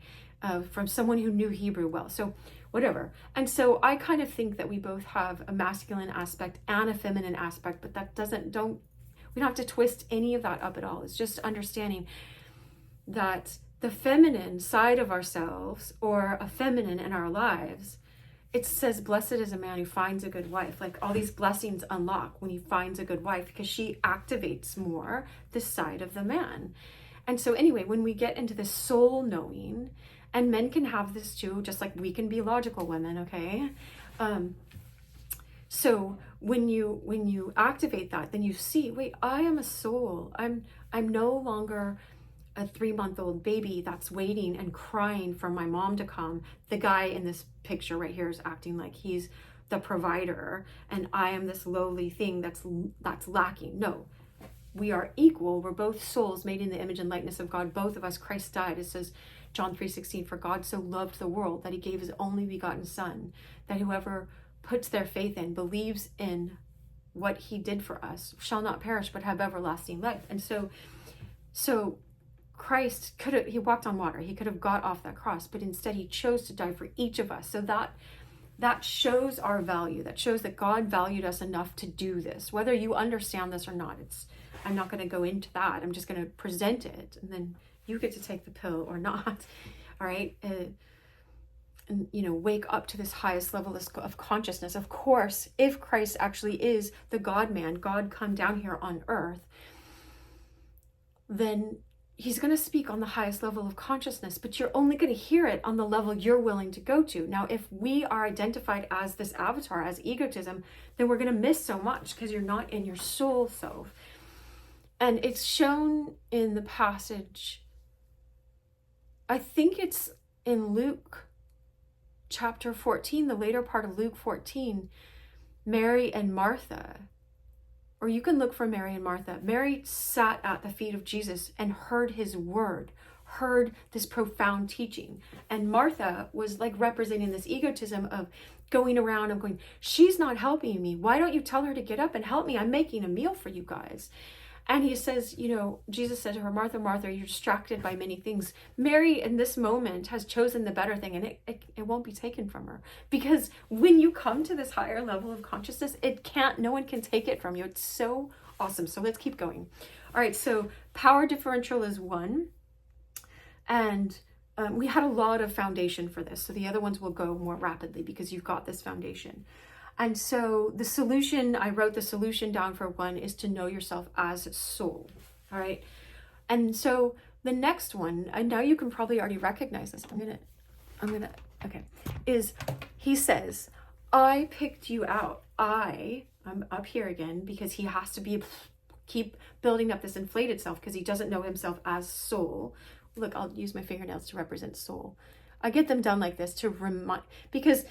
from someone who knew Hebrew well. So whatever. And so I kind of think that we both have a masculine aspect and a feminine aspect, but that we don't have to twist any of that up at all. It's just understanding that the feminine side of ourselves, or a feminine in our lives, it says, blessed is a man who finds a good wife. Like, all these blessings unlock when he finds a good wife because she activates more the side of the man. And so anyway, when we get into the soul knowing, and men can have this too, just like we can be logical women, okay? So when you activate that, then you see, wait, I am a soul. I'm no longer a 3-month-old baby that's waiting and crying for my mom to come. The guy in this picture right here is acting like he's the provider and I am this lowly thing that's lacking. No, we are equal. We're both souls made in the image and likeness of God. Both of us, Christ died. It says, John 3:16, for God so loved the world that he gave his only begotten son, that whoever puts their faith in, believes in what he did for us, shall not perish but have everlasting life. And so Christ he walked on water. He could have got off that cross, but instead he chose to die for each of us. So that shows our value. That shows that God valued us enough to do this. Whether you understand this or not, I'm not going to go into that. I'm just going to present it, and then you get to take the pill or not. All right. And wake up to this highest level of consciousness. Of course, if Christ actually is the God-man, God come down here on earth, then he's going to speak on the highest level of consciousness, but you're only going to hear it on the level you're willing to go to. Now, if we are identified as this avatar, as egotism, then we're going to miss so much because you're not in your soul self. And it's shown in the passage, I think it's in Luke chapter 14, the later part of Luke 14, Mary and Martha. Or you can look for Mary and Martha. Mary sat at the feet of Jesus and heard his word, heard this profound teaching. And Martha was like representing this egotism of going around and going, she's not helping me. Why don't you tell her to get up and help me? I'm making a meal for you guys. And he says, you know, Jesus said to her, Martha, Martha, you're distracted by many things. Mary, in this moment, has chosen the better thing, and it won't be taken from her. Because when you come to this higher level of consciousness, no one can take it from you. It's so awesome. So let's keep going. All right, so power differential is 1. And we had a lot of foundation for this. So the other ones will go more rapidly because you've got this foundation. And so the solution, I wrote the solution down for 1 is to know yourself as soul. All right. And so the next one, and now you can probably already recognize this. Okay. Is he says, I picked you out. I'm up here again because he has to keep building up this inflated self because he doesn't know himself as soul. Look, I'll use my fingernails to represent soul. I get them done like this to remind, because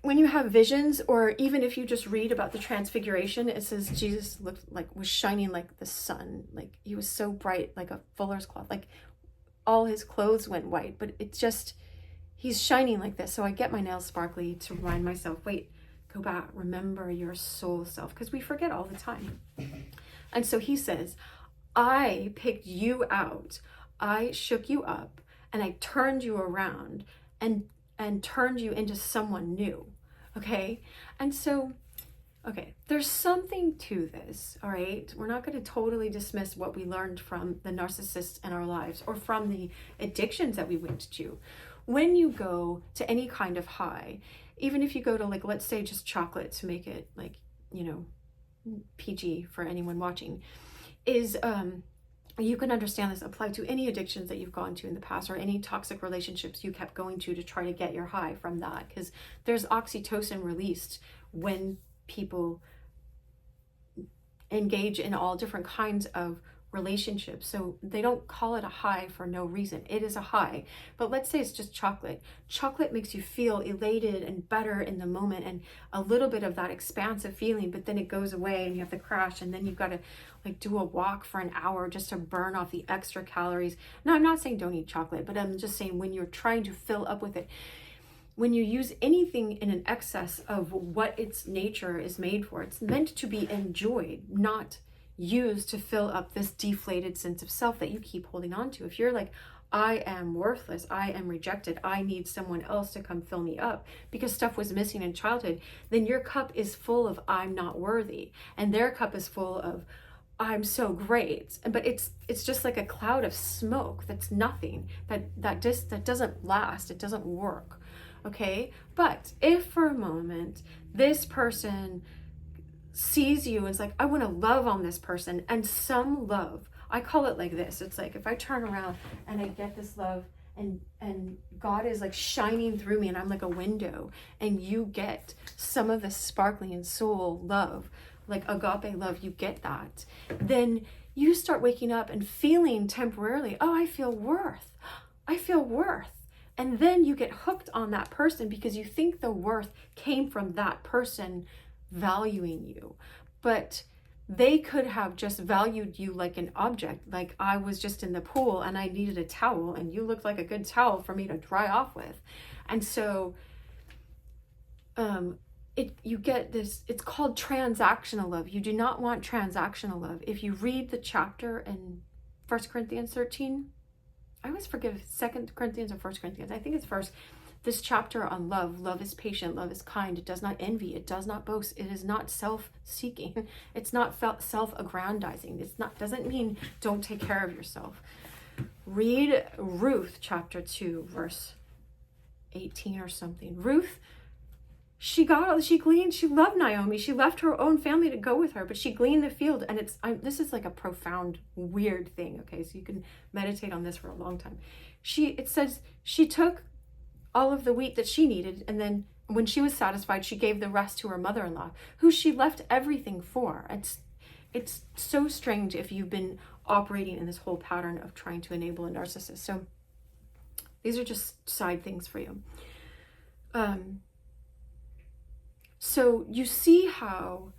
when you have visions, or even if you just read about the transfiguration, it says Jesus was shining like the sun. Like he was so bright, like a fuller's cloth, like all his clothes went white, but it's just, he's shining like this. So I get my nails sparkly to remind myself, wait, go back, remember your soul self, because we forget all the time. And so he says, I picked you out. I shook you up and I turned you around and turned you into someone new. Okay. And so, okay, there's something to this. All right. We're not going to totally dismiss what we learned from the narcissists in our lives or from the addictions that we went to. When you go to any kind of high, even if you go to, like, let's say just chocolate to make it like, you know, PG for anyone watching, is, you can understand this apply to any addictions that you've gone to in the past or any toxic relationships you kept going to try to get your high from that, because there's oxytocin released when people engage in all different kinds of relationships. So they don't call it a high for no reason. It is a high. But let's say it's just chocolate. Chocolate makes you feel elated and better in the moment and a little bit of that expansive feeling, but then it goes away and you have to crash, and then you've got to like do a walk for an hour just to burn off the extra calories. Now, I'm not saying don't eat chocolate, but I'm just saying when you're trying to fill up with it, when you use anything in an excess of what its nature is made for, it's meant to be enjoyed, not used to fill up this deflated sense of self that you keep holding on to. If you're like, I am worthless, I am rejected, I need someone else to come fill me up because stuff was missing in childhood, then your cup is full of I'm not worthy, and their cup is full of I'm so great. But it's just like a cloud of smoke that's nothing, that doesn't last, it doesn't work. Okay? But if for a moment this person sees you and is like, I want to love on this person, and some love, I call it like this, it's like if I turn around and I get this love and God is like shining through me and I'm like a window, and you get some of the sparkling and soul love, like agape love, you get that, then you start waking up and feeling temporarily, oh, I feel worth. And then you get hooked on that person because you think the worth came from that person valuing you. But they could have just valued you like an object, like I was just in the pool and I needed a towel and you looked like a good towel for me to dry off with. And so you get this, it's called transactional love. You do not want transactional love. If you read the chapter in 1 Corinthians 13, I always forget if it's 2 Corinthians or 1 Corinthians. I think it's first. This chapter on love. Love is patient. Love is kind. It does not envy. It does not boast. It is not self-seeking. It's not self-aggrandizing. It's not, doesn't mean don't take care of yourself. Read Ruth chapter 2, verse 18 or something. Ruth, she gleaned, she loved Naomi. She left her own family to go with her, but she gleaned the field. And this is like a profound, weird thing. Okay, so you can meditate on this for a long time. It says she took all of the wheat that she needed, and then when she was satisfied, she gave the rest to her mother-in-law, who she left everything for. It's so strange if you've been operating in this whole pattern of trying to enable a narcissist. So these are just side things for you. So you see how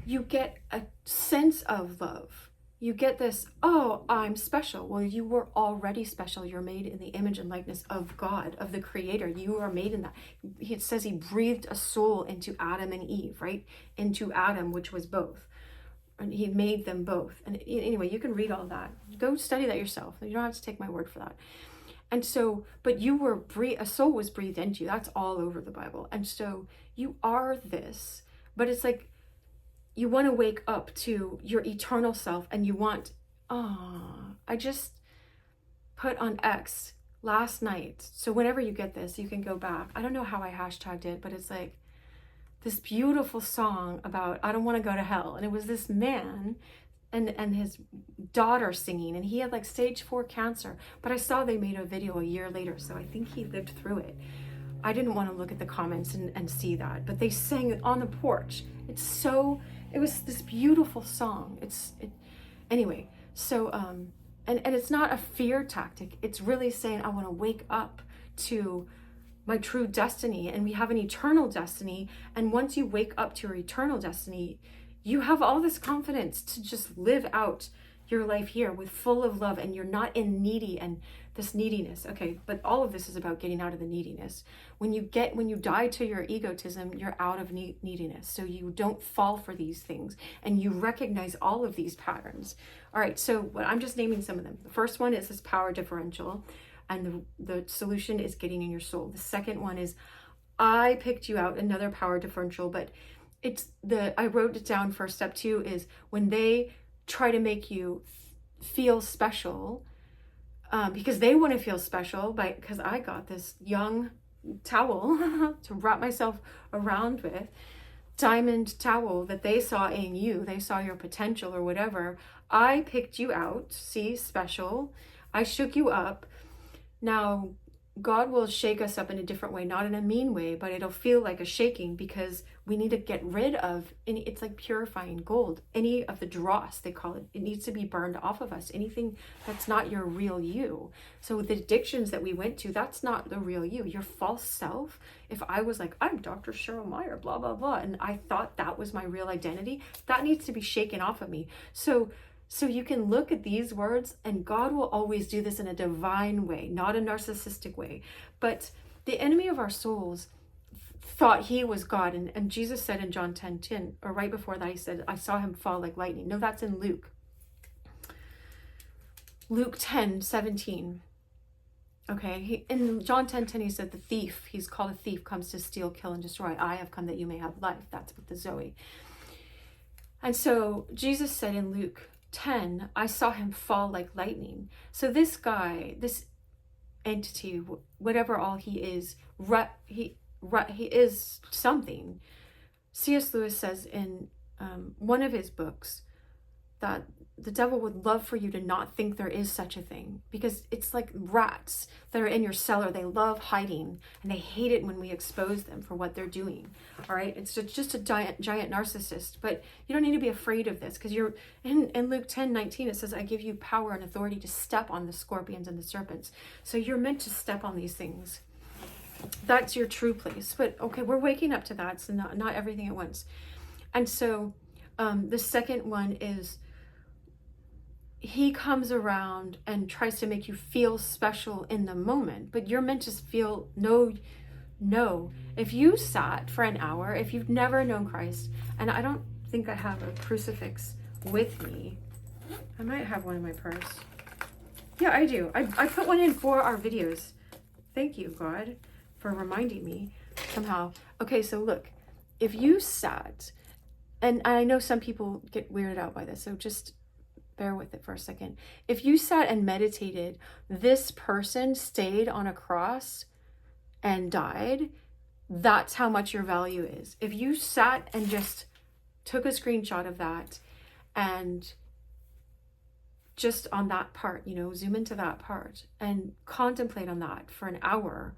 you get a sense of love you get this, oh, I'm special. Well, you were already special. You're made in the image and likeness of God, of the Creator. You are made in that. It says he breathed a soul into Adam and Eve, right? Into Adam, which was both. And he made them both. And anyway, you can read all that. Go study that yourself. You don't have to take my word for that. And so, but you were a soul was breathed into you. That's all over the Bible. And so you are this, but it's like, you want to wake up to your eternal self, and you want, I just put on X last night. So whenever you get this, you can go back. I don't know how I hashtagged it, but it's like this beautiful song about, I don't want to go to hell. And it was this man and his daughter singing, and he had like stage 4 cancer, but I saw they made a video a year later. So I think he lived through it. I didn't want to look at the comments and see that, but they sang it on the porch. It was this beautiful song. Anyway, so, and it's not a fear tactic. It's really saying, I want to wake up to my true destiny, and we have an eternal destiny. And once you wake up to your eternal destiny, you have all this confidence to just live out your life here with full of love, and you're not in needy and this neediness. Okay, but all of this is about getting out of the neediness. When you die to your egotism, you're out of neediness. So you don't fall for these things, and you recognize all of these patterns. All right, so I'm just naming some of them. The first one is this power differential, and the solution is getting in your soul. The second one is, I picked you out, another power differential, but I wrote it down for step 2 is when they try to make you feel special, because they want to feel special, because I got this young towel to wrap myself around with, diamond towel that they saw in you. They saw your potential or whatever. I picked you out, see, special. I shook you up. Now, God will shake us up in a different way, not in a mean way, but it'll feel like a shaking, because we need to get rid of it's like purifying gold. Any of the dross, they call it, it needs to be burned off of us. Anything that's not your real you. So the addictions that we went to, that's not the real you. Your false self. If I was like, I'm Dr. Cheryl Meyer, blah, blah, blah, and I thought that was my real identity, that needs to be shaken off of me. So you can look at these words, and God will always do this in a divine way, not a narcissistic way. But the enemy of our souls thought he was God. And Jesus said in John 10:10, or right before that, he said, I saw him fall like lightning. No, that's in Luke. Luke 10:17. Okay, in John 10:10, he said, the thief, he's called a thief, comes to steal, kill, and destroy. I have come that you may have life. That's with the Zoe. And so Jesus said in Luke 10, I saw him fall like lightning. So this guy, this entity, whatever all he is, he is something. C.S. Lewis says in one of his books that the devil would love for you to not think there is such a thing, because it's like rats that are in your cellar. They love hiding, and they hate it when we expose them for what they're doing. All right, it's just a giant narcissist. But you don't need to be afraid of this, because you're in Luke 10:19, it says, I give you power and authority to step on the scorpions and the serpents. So you're meant to step on these things. That's your true place. But okay, we're waking up to that, so not everything at once. And so the second one is, he comes around and tries to make you feel special in the moment, but you're meant to feel no. If you sat for an hour, if you've never known Christ, and I don't think I have a crucifix with me. I might have one in my purse. Yeah, I do. I put one in for our videos. Thank you, God, for reminding me somehow. Okay, so look, if you sat, and I know some people get weirded out by this, so just bear with it for a second. If you sat and meditated, this person stayed on a cross and died, that's how much your value is. If you sat and just took a screenshot of that and just on that part, zoom into that part and contemplate on that for an hour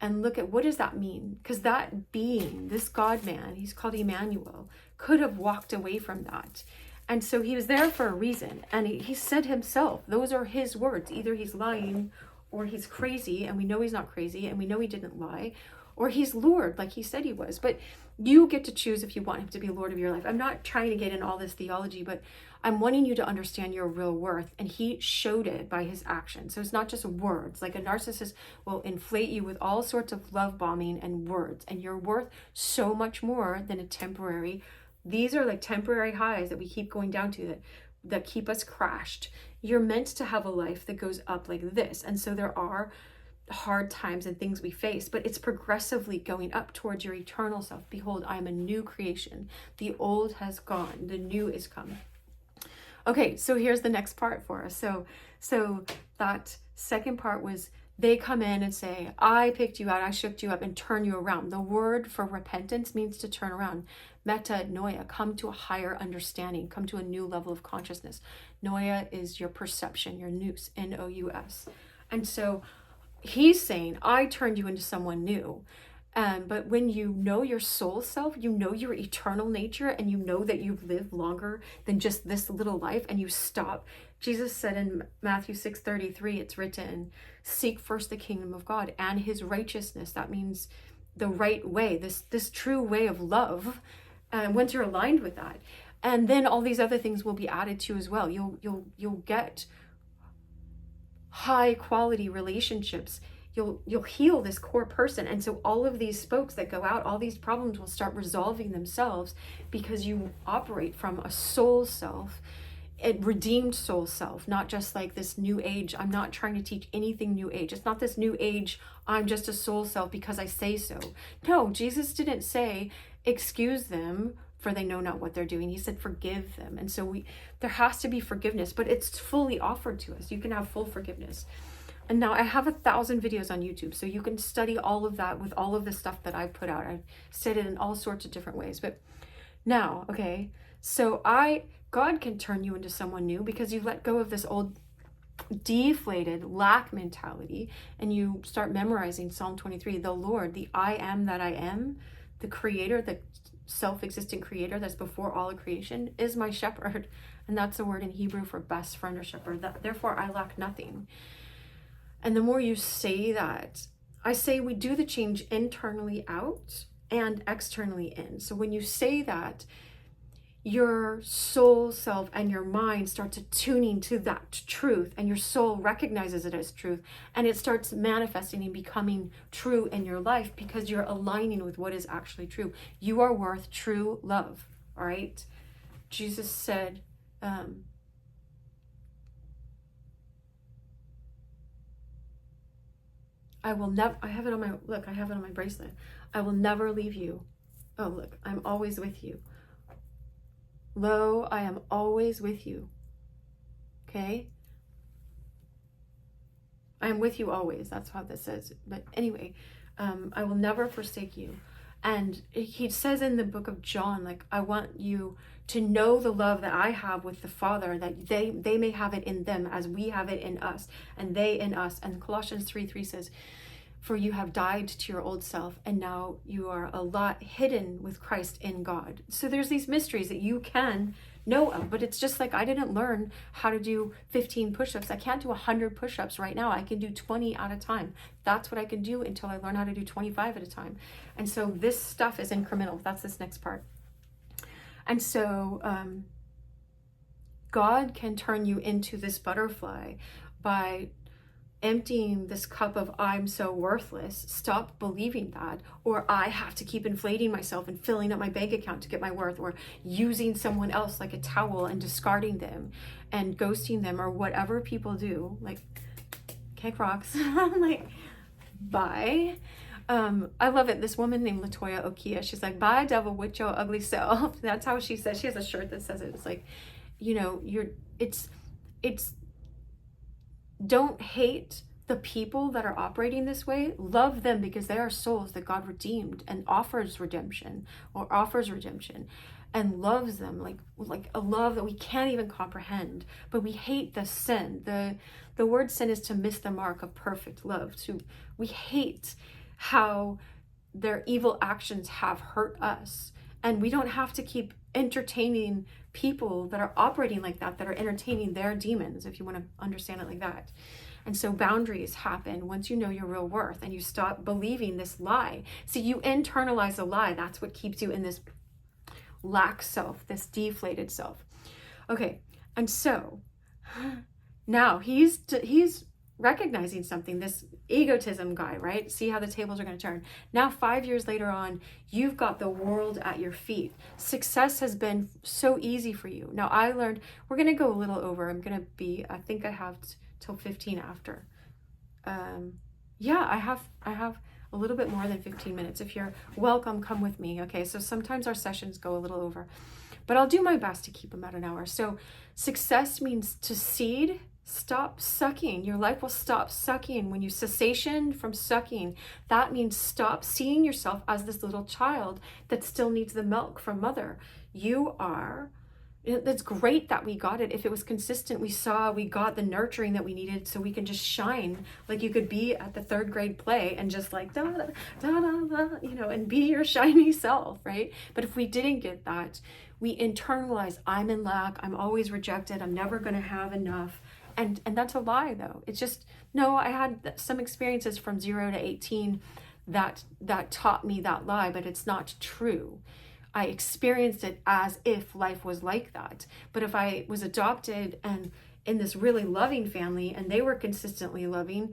and look at what does that mean? Because that being, this God man, he's called Emmanuel, could have walked away from that. And so he was there for a reason. And he said himself, those are his words. Either he's lying or he's crazy. And we know he's not crazy. And we know he didn't lie. or he's Lord like he said he was. But you get to choose if you want him to be Lord of your life. I'm not trying to get in all this theology, but I'm wanting you to understand your real worth, and he showed it by his actions. So it's not just words. Like a narcissist will inflate you with all sorts of love bombing and words, and you're worth so much more than a temporary. These are like temporary highs that we keep going down to that keep us crashed. You're meant to have a life that goes up like this. And so there are hard times and things we face, but it's progressively going up towards your eternal self. Behold, I am a new creation. The old has gone, the new is come. Okay, so here's the next part for us. So that second part was they come in and say, I picked you out, I shook you up, and turn you around. The word for repentance means to turn around. Metanoia, come to a higher understanding, come to a new level of consciousness. Noia is your perception, your nous, N-O-U-S. And so he's saying, I turned you into someone new. But when you know your soul self, you know your eternal nature, and you know that you've lived longer than just this little life, and you stop. Jesus said in Matthew 6:33, it's written, seek first the kingdom of God and his righteousness. That means the right way, this true way of love. And once you're aligned with that, and then all these other things will be added to you as well. You'll get high quality relationships. You'll heal this core person. And so all of these spokes that go out, all these problems will start resolving themselves because you operate from a soul self, a redeemed soul self, not just like this new age. I'm not trying to teach anything new age. It's not this new age, I'm just a soul self because I say so. No, Jesus didn't say, excuse them for they know not what they're doing. He said, forgive them. And so there has to be forgiveness, but it's fully offered to us. You can have full forgiveness. And now I have 1,000 videos on YouTube, so you can study all of that with all of the stuff that I've put out. I've said it in all sorts of different ways. But now, okay, so God can turn you into someone new because you let go of this old deflated lack mentality, and you start memorizing Psalm 23, the Lord, the I am that I am, the creator, the self-existent creator that's before all of creation, is my shepherd. And that's the word in Hebrew for best friend or shepherd. Therefore, I lack nothing. And the more you say that, I say we do the change internally out and externally in. So when you say that, your soul self and your mind starts attuning to that truth, and your soul recognizes it as truth, and it starts manifesting and becoming true in your life because you're aligning with what is actually true. You are worth true love, all right? Jesus said, I will never, I have it on my bracelet. I will never leave you. Oh, look, I'm always with you. Lo, I am always with you. Okay? I am with you always. That's how this says. But anyway, I will never forsake you. And he says in the book of John, like, I want you to know the love that I have with the Father, that they may have it in them as we have it in us, and they in us. And Colossians 3:3 says, for you have died to your old self, and now you are a lot hidden with Christ in God. So there's these mysteries that you can know of, but it's just like I didn't learn how to do 15 push-ups. I can't do 100 push-ups right now. I can do 20 at a time. That's what I can do until I learn how to do 25 at a time. And so this stuff is incremental. That's this next part. And so God can turn you into this butterfly by emptying this cup of I'm so worthless. Stop believing that, or I have to keep inflating myself and filling up my bank account to get my worth, or using someone else like a towel and discarding them and ghosting them, or whatever people do, like kick rocks. I'm like, bye. I love it. This woman named Latoya Okia, she's like, bye devil with your ugly self. That's how she says. She has a shirt that says it. It's like, you know, it's don't hate the people that are operating this way. Love them because they are souls that God redeemed and offers redemption, and loves them like a love that we can't even comprehend. But we hate the sin. The word sin is to miss the mark of perfect love. We hate how their evil actions have hurt us, and we don't have to keep entertaining people that are operating like that are entertaining their demons, if you want to understand it like that. And so boundaries happen once you know your real worth and you stop believing this lie. See, you internalize a lie. That's what keeps you in this lack self, this deflated self. Okay, and so now he's recognizing something, this egotism guy, right? See how the tables are going to turn. Now, 5 years later on, you've got the world at your feet. Success has been so easy for you. Now, I learned, we're going to go a little over. I'm going to be, I think I have till 15 after. Yeah, I have a little bit more than 15 minutes. If you're welcome, come with me. Okay, so sometimes our sessions go a little over, but I'll do my best to keep them at an hour. So success means to seed. Stop sucking. Your life will stop sucking. When you cessation from sucking, that means stop seeing yourself as this little child that still needs the milk from mother. It's great that we got it. If it was consistent, we got the nurturing that we needed so we can just shine. Like you could be at the 3rd grade play and just like, da, da, da, da, da, and be your shiny self, right? But if we didn't get that, we internalize, I'm in lack, I'm always rejected, I'm never going to have enough. And that's a lie, though. It's just, no, I had some experiences from 0 to 18 that taught me that lie, but it's not true. I experienced it as if life was like that. But if I was adopted and in this really loving family and they were consistently loving,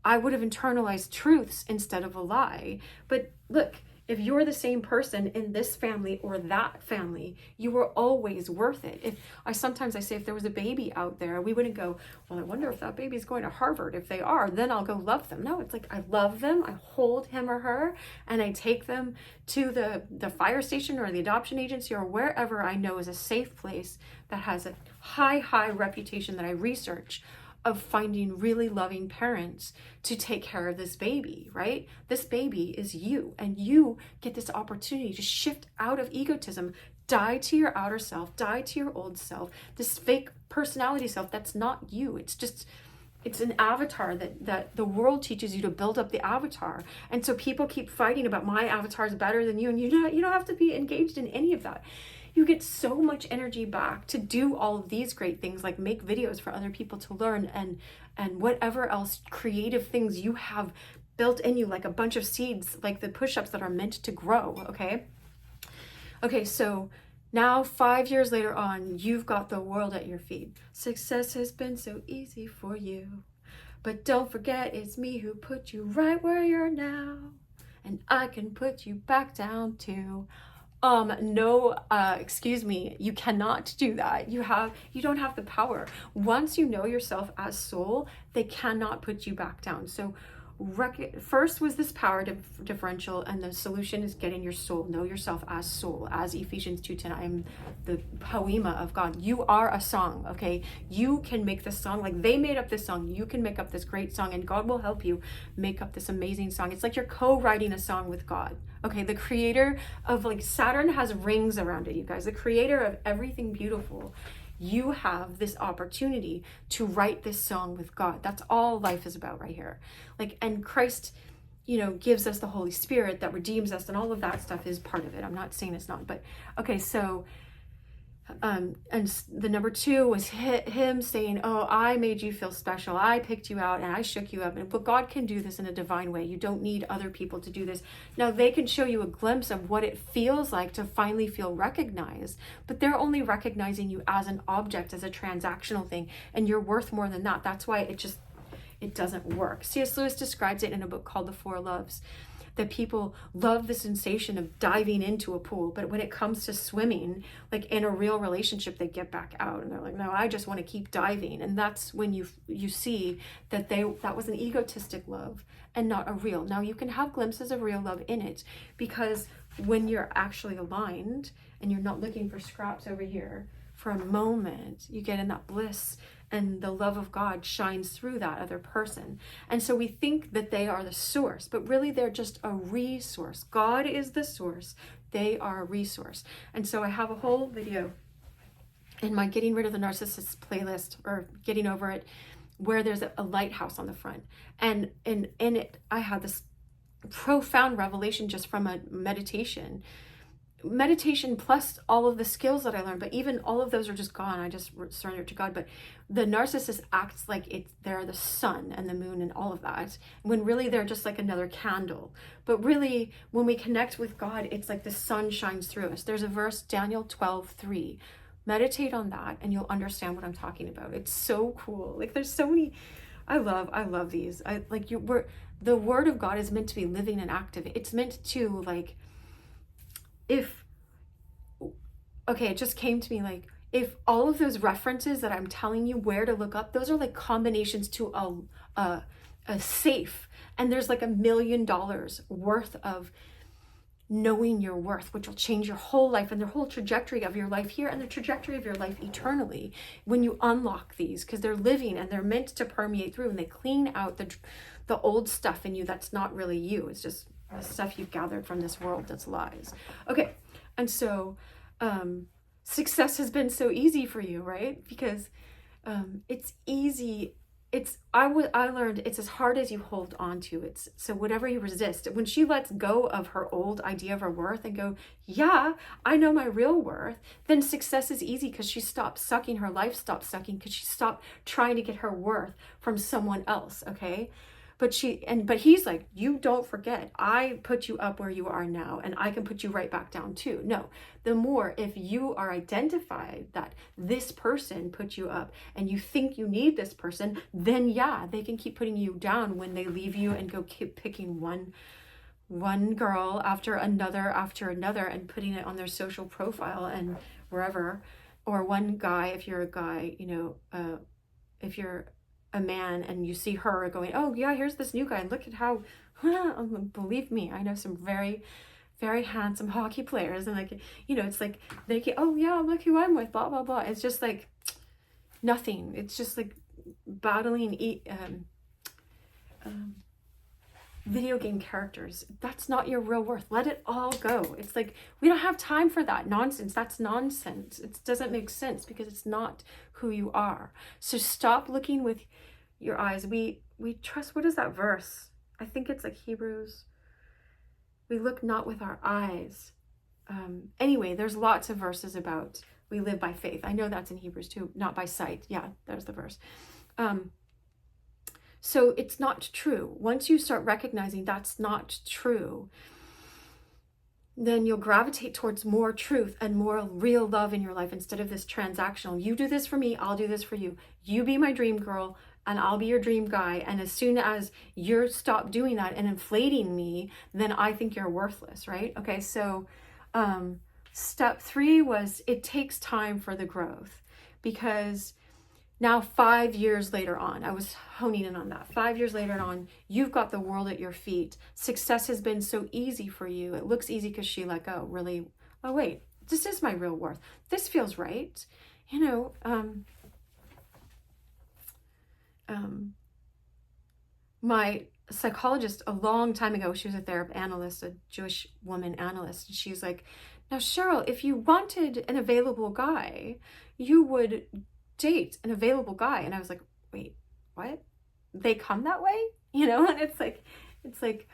I would have internalized truths instead of a lie. But look, if you're the same person in this family or that family, you were always worth it. Sometimes I say, if there was a baby out there, we wouldn't go, well, I wonder if that baby's going to Harvard. If they are, then I'll go love them. No, it's like, I love them. I hold him or her and I take them to the fire station or the adoption agency or wherever I know is a safe place that has a high reputation that I research of finding really loving parents to take care of this baby, right? This baby is you, and you get this opportunity to shift out of egotism, die to your outer self, die to your old self, this fake personality self that's not you. It's an avatar that the world teaches you to build up the avatar. And so people keep fighting about my avatar is better than you, and you don't have to be engaged in any of that. You get so much energy back to do all of these great things, like make videos for other people to learn and whatever else creative things you have built in you, like a bunch of seeds, like the push-ups that are meant to grow, okay? Okay, so now 5 years later on, you've got the world at your feet. Success has been so easy for you, but don't forget it's me who put you right where you're now, and I can put you back down too. Excuse me, you cannot do that. You don't have the power. Once you know yourself as soul, they cannot put you back down. So first was this power differential, and the solution is getting your soul. Know yourself as soul, as Ephesians 2:10. I am the poema of God. You are a song, okay? You can make this song. Like they made up this song. You can make up this great song, and God will help you make up this amazing song. It's like you're co-writing a song with God. Okay, the creator of, like, Saturn has rings around it, you guys. The creator of everything beautiful. You have this opportunity to write this song with God. That's all life is about right here. Like, and Christ, gives us the Holy Spirit that redeems us, and all of that stuff is part of it. I'm not saying it's not, but okay, so and the number 2 was him saying, oh, I made you feel special. I picked you out and I shook you up. But God can do this in a divine way. You don't need other people to do this. Now, they can show you a glimpse of what it feels like to finally feel recognized, but they're only recognizing you as an object, as a transactional thing, and you're worth more than that. That's why it doesn't work. C.S. Lewis describes it in a book called The Four Loves, that people love the sensation of diving into a pool, but when it comes to swimming, like in a real relationship, they get back out and they're like, no, I just want to keep diving. And that's when you see that that was an egotistic love and not a real. Now, you can have glimpses of real love in it, because when you're actually aligned and you're not looking for scraps over here, for a moment, you get in that bliss, and the love of God shines through that other person. And so we think that they are the source, but really they're just a resource. God is the source. They are a resource. And so I have a whole video in my Getting Rid of the Narcissist playlist, or Getting Over It, where there's a lighthouse on the front. And in it, I had this profound revelation just from a meditation, meditation plus all of the skills that I learned, but even all of those are just gone. I just surrendered to God. But the narcissist acts like they're the sun and the moon and all of that, when really they're just like another candle. But really, when we connect with God, it's like the sun shines through us. There's a verse, Daniel 12:3. Meditate on that and you'll understand what I'm talking about. It's so cool. Like there's so many, I love these. The word of God is meant to be living and active. It's meant to like, it just came to me, like, if all of those references that I'm telling you where to look up, those are like combinations to a safe, and there's like $1 million worth of knowing your worth, which will change your whole life and the whole trajectory of your life here and the trajectory of your life eternally when you unlock these, because they're living and they're meant to permeate through, and they clean out the old stuff in you that's not really you. It's just the stuff you've gathered from this world that's lies. Okay, and so success has been so easy for you, right? Because it's easy. I learned it's as hard as you hold on to. It's so whatever you resist. When she lets go of her old idea of her worth and go, yeah, I know my real worth, then success is easy, because she stopped sucking. Her life stopped sucking because she stopped trying to get her worth from someone else. Okay. But he's like, you don't forget, I put you up where you are now, and I can put you right back down too. No, the more, if you are identified that this person put you up and you think you need this person, then yeah, they can keep putting you down when they leave you and go keep picking one girl after another and putting it on their social profile and wherever, or one guy, if you're a guy, if you're a man and you see her going, oh yeah, here's this new guy and look at how, believe me, I know some very, very handsome hockey players, and like, it's like they get, oh yeah, look who I'm with, blah blah blah. It's just like nothing. It's just like battling video game characters. That's not your real worth. Let it all go. It's like, we don't have time for that nonsense. That's nonsense. It doesn't make sense because it's not who you are. So stop looking with your eyes. We trust, what is that verse? I think it's like Hebrews. We look not with our eyes. Anyway, there's lots of verses about we live by faith. I know that's in Hebrews too, not by sight. Yeah, there's the verse. So it's not true. Once you start recognizing that's not true, then you'll gravitate towards more truth and more real love in your life instead of this transactional. You do this for me, I'll do this for you. You be my dream girl and I'll be your dream guy. And as soon as you stop doing that and inflating me, then I think you're worthless, right? Okay, so step 3 was it takes time for the growth, because now 5 years later on, I was honing in on that. 5 years later on, you've got the world at your feet. Success has been so easy for you. It looks easy because she let go. Really, oh wait, this is my real worth. This feels right. My psychologist a long time ago, she was a therapist analyst, a Jewish woman analyst. And she's like, now Cheryl, if you wanted an available guy, you would date an available guy. And I was like, wait, what? They come that way? And it's like,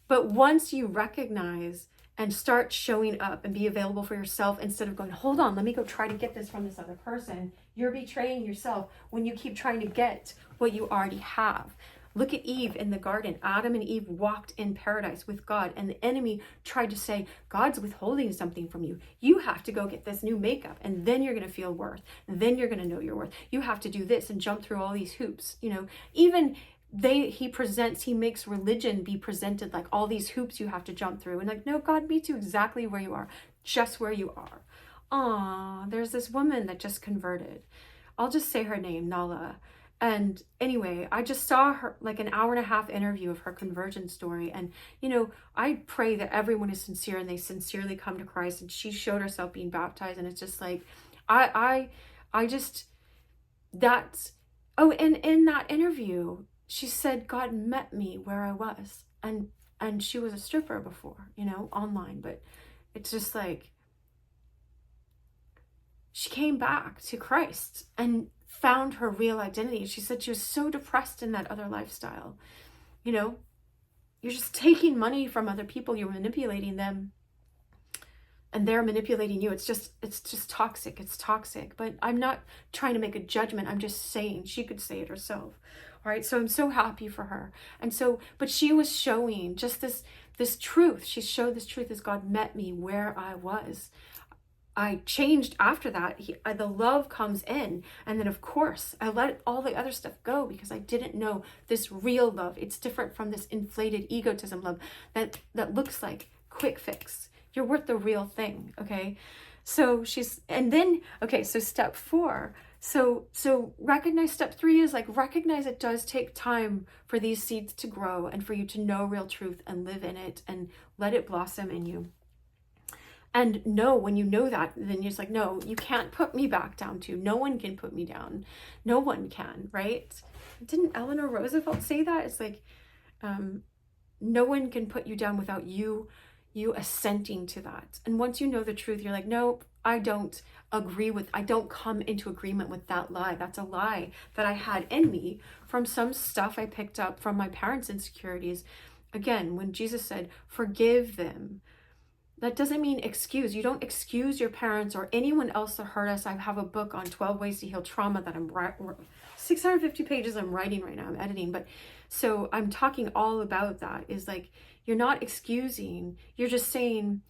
but once you recognize and start showing up and be available for yourself instead of going, hold on, let me go try to get this from this other person, you're betraying yourself when you keep trying to get what you already have. Look at Eve in the garden. Adam and Eve walked in paradise with God, and the enemy tried to say, God's withholding something from you. You have to go get this new makeup, and then you're going to feel worth. And then you're going to know your worth. You have to do this and jump through all these hoops. Even he makes religion be presented like all these hoops you have to jump through. And like, no, God meets you exactly where you are, just where you are. There's this woman that just converted. I'll just say her name, Nala. And anyway, I just saw her, like an 1.5-hour interview of her conversion story. And, I pray that everyone is sincere and they sincerely come to Christ. And she showed herself being baptized. And it's just like, and in that interview, she said, God met me where I was. And she was a stripper before, online. But it's just like, she came back to Christ and found her real identity. She said she was so depressed in that other lifestyle. You're just taking money from other people. You're manipulating them. and they're manipulating you. It's just toxic. It's toxic. But I'm not trying to make a judgment. I'm just saying, she could say it herself. All right. So I'm so happy for her. And so, but she was showing just this truth. She showed this truth as God met me where I was. I changed after that. The love comes in. And then, of course, I let all the other stuff go because I didn't know this real love. It's different from this inflated egotism love that looks like quick fix. You're worth the real thing, okay? So so step 4. So recognize step 3 is like, recognize it does take time for these seeds to grow and for you to know real truth and live in it and let it blossom in you. And no, when you know that, then you're just like, no, you can't put me back down too. No one can put me down. No one can, right? Didn't Eleanor Roosevelt say that? It's like, no one can put you down without you assenting to that. And once you know the truth, you're like, nope, I don't come into agreement with that lie. That's a lie that I had in me from some stuff I picked up from my parents' insecurities. Again, when Jesus said, forgive them, that doesn't mean excuse. You don't excuse your parents or anyone else that hurt us. I have a book on 12 ways to heal trauma that I'm 650 pages I'm writing right now. I'm editing. But so I'm talking all about that, is like, you're not excusing. You're just saying,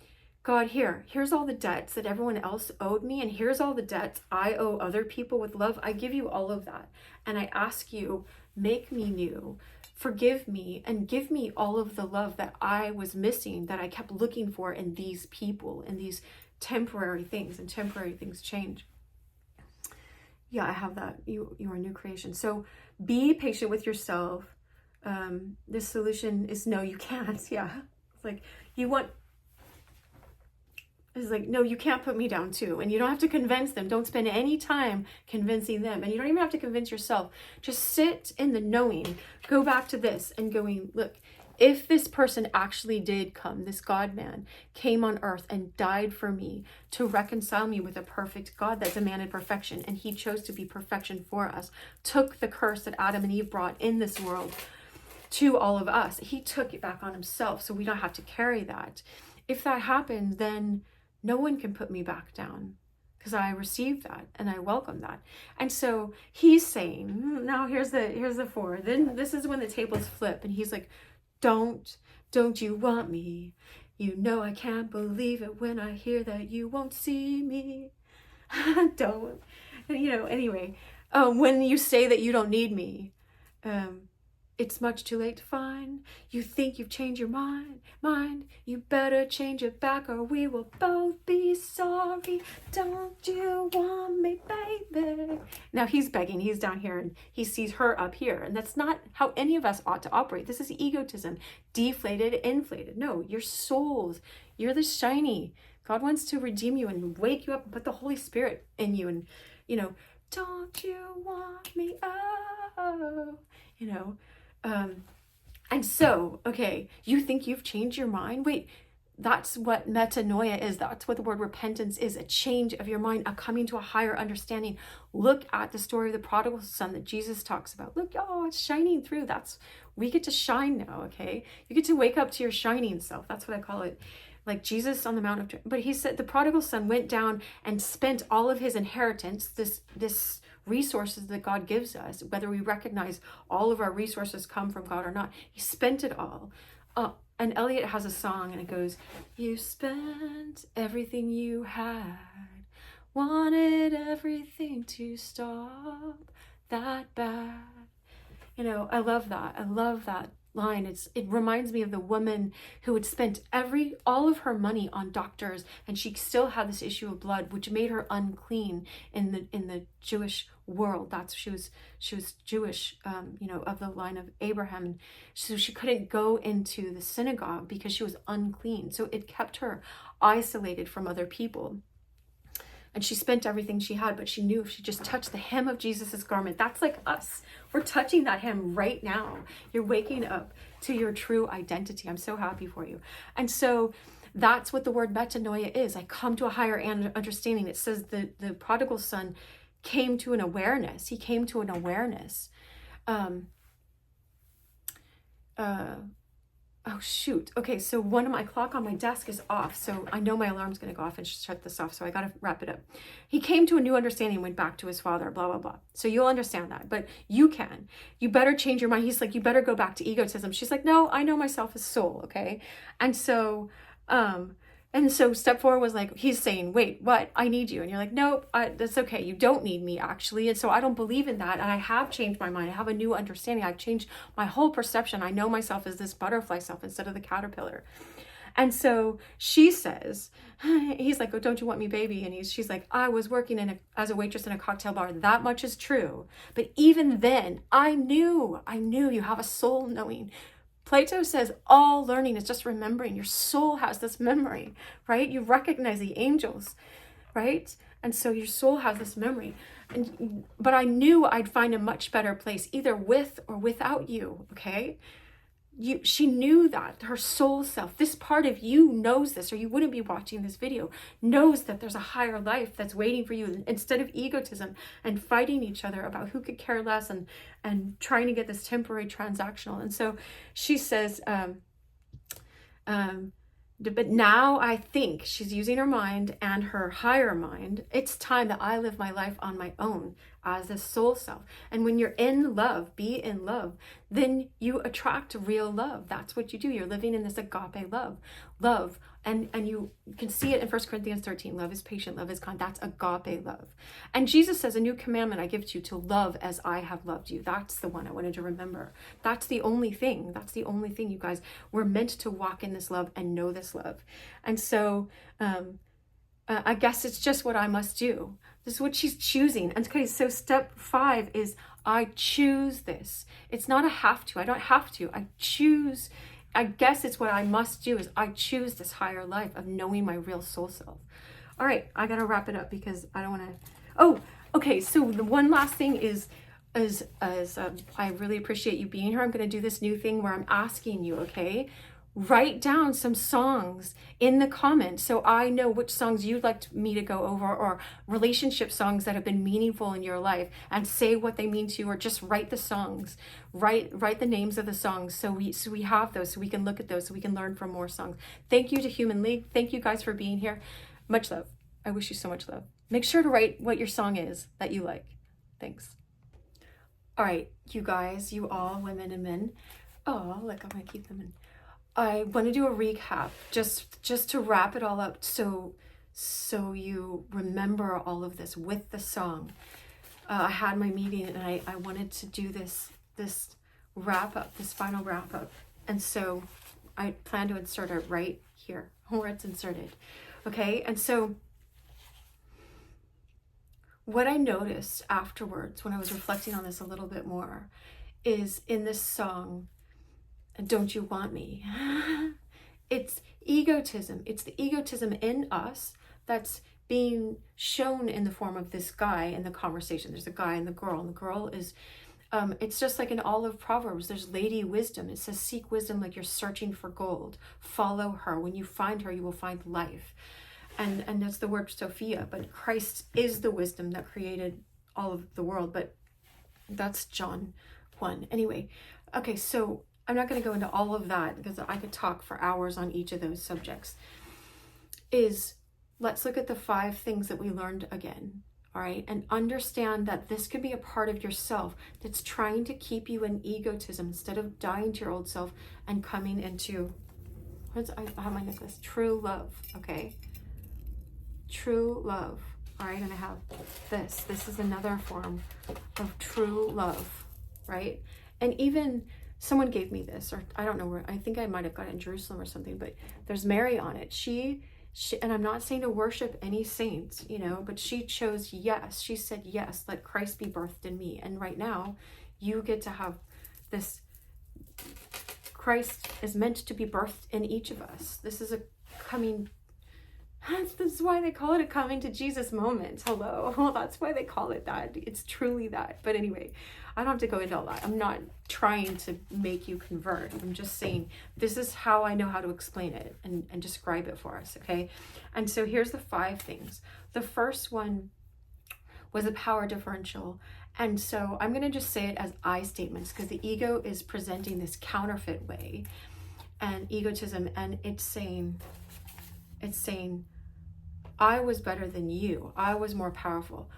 God, here's all the debts that everyone else owed me. And here's all the debts I owe other people with love. I give you all of that. And I ask you, make me new. Forgive me and give me all of the love that I was missing, that I kept looking for in these people and these temporary things, and temporary things change. Yeah, I have that. You are a new creation. So be patient with yourself. This solution is no, you can't. Yeah. It's like, it's like, no, you can't put me down too. And you don't have to convince them. Don't spend any time convincing them. And you don't even have to convince yourself. Just sit in the knowing. Go back to this and going, look, if this person actually did come, this God-man came on earth and died for me to reconcile me with a perfect God that demanded perfection, and he chose to be perfection for us, took the curse that Adam and Eve brought in this world to all of us. He took it back on himself, so we don't have to carry that. If that happened, then no one can put me back down, because I received that and I welcome that. And so he's saying, now here's the 4. Then this is when the tables flip, and he's like, don't you want me? You know I can't believe it when I hear that you won't see me. Don't, anyway, when you say that you don't need me, it's much too late to find. You think you've changed your mind. You better change it back or we will both be sorry. Don't you want me, baby? Now he's begging. He's down here and he sees her up here. And that's not how any of us ought to operate. This is egotism. Deflated, inflated. No, your souls. You're the shiny. God wants to redeem you and wake you up and put the Holy Spirit in you. And, don't you want me? Oh, and so, okay, you think you've changed your mind? Wait, that's what metanoia is. That's what the word repentance is, a change of your mind, a coming to a higher understanding. Look at the story of the prodigal son that Jesus talks about. Look, it's shining through. We get to shine now, okay? You get to wake up to your shining self. That's what I call it. Like Jesus on the Mount of, but he said the prodigal son went down and spent all of his inheritance, this resources that God gives us, whether we recognize all of our resources come from God or not. He spent it all. And Elliot has a song and it goes, you spent everything you had, wanted everything to stop that bad. I love that. I love that line. It reminds me of the woman who had spent all of her money on doctors, and she still had this issue of blood, which made her unclean in the Jewish world. She was Jewish, of the line of Abraham, and so she couldn't go into the synagogue because she was unclean. So it kept her isolated from other people. And she spent everything she had, but she knew if she just touched the hem of Jesus's garment, that's like us. We're touching that hem right now. You're waking up to your true identity. I'm so happy for you. And so that's what the word metanoia is. I come to a higher understanding. It says the prodigal son came to an awareness. He came to an awareness. Oh, shoot. Okay, so one of my clock on my desk is off, so I know my alarm's going to go off and shut this off, so I got to wrap it up. He came to a new understanding, went back to his father, blah, blah, blah. So you'll understand that, but you can. You better change your mind. He's like, you better go back to egotism. She's like, no, I know myself as soul, okay? And so step 4 was like, he's saying, wait, what? I need you. And you're like, nope, that's okay. You don't need me, actually. And so I don't believe in that. And I have changed my mind. I have a new understanding. I've changed my whole perception. I know myself as this butterfly self instead of the caterpillar. And so she says, he's like, oh, don't you want me, baby? And she's like, I was working as a waitress in a cocktail bar. That much is true. But even then, I knew you have a soul knowing. Plato says all learning is just remembering. Your soul has this memory, right? You recognize the angels, right? And so your soul has this memory. But I knew I'd find a much better place, either with or without you, okay? She knew that, her soul self, this part of you knows this, or you wouldn't be watching this video, knows that there's a higher life that's waiting for you, instead of egotism and fighting each other about who could care less and trying to get this temporary transactional. And so she says, but now I think, she's using her mind and her higher mind, it's time that I live my life on my own as a soul self. And when you're in love, be in love, then you attract real love. That's what you do. You're living in this agape love. And you can see it in 1 Corinthians 13. Love is patient, love is kind. That's agape love. And Jesus says, a new commandment I give to you, to love as I have loved you. That's the one I wanted to remember. That's the only thing. That's the only thing, you guys. We're meant to walk in this love and know this love. And so I guess it's just what I must do. This is what she's choosing. And okay, so step 5 is I choose this. It's not a have to. I don't have to. I choose. I guess it's what I must do is I choose this higher life of knowing my real soul self. All right, I got to wrap it up because I don't want to. Oh, okay. So the one last thing is I really appreciate you being here. I'm going to do this new thing where I'm asking you, okay, write down some songs in the comments so I know which songs you'd like me to go over, or relationship songs that have been meaningful in your life, and say what they mean to you, or just write the songs, write the names of the songs so we have those, so we can look at those, so we can learn from more songs. Thank you to Human League. Thank you guys for being here. Much love. I wish you so much love. Make sure to write what your song is that you like. Thanks. All right, you guys, you all, women and men. Oh, look, I'm gonna keep them in. I want to do a recap just to wrap it all up so you remember all of this with the song. I had my meeting and I wanted to do this wrap up, this final wrap up. And so I plan to insert it right here where it's inserted. Okay, and so what I noticed afterwards when I was reflecting on this a little bit more is in this song, Don't You Want Me? It's egotism. It's the egotism in us that's being shown in the form of this guy in the conversation. There's a guy and the girl is, it's just like in all of Proverbs, there's Lady Wisdom. It says, seek wisdom like you're searching for gold. Follow her. When you find her, you will find life. And that's the word Sophia, but Christ is the wisdom that created all of the world. But that's John 1. Anyway, okay, so I'm not going to go into all of that because I could talk for hours on each of those subjects. Let's look at the 5 things that we learned again, all right? And understand that this could be a part of yourself that's trying to keep you in egotism instead of dying to your old self and coming into, I have my necklace, true love, okay? True love, all right? And I have this. This is another form of true love, right? And even someone gave me this, or I don't know where, I think I might have got it in Jerusalem or something, but there's Mary on it. She, and I'm not saying to worship any saints, but she chose yes. She said, yes, let Christ be birthed in me. And right now you get to have this, Christ is meant to be birthed in each of us. This is a coming, this is why they call it a coming to Jesus moment. Hello. Well, that's why they call it that. It's truly that. But anyway, I don't have to go into all that. I'm not trying to make you convert. I'm just saying this is how I know how to explain it and describe it for us, okay? And so here's the 5 things. The first one was a power differential. And so I'm going to just say it as I statements because the ego is presenting this counterfeit way. and egotism, and it's saying, I was better than you. I was more powerful.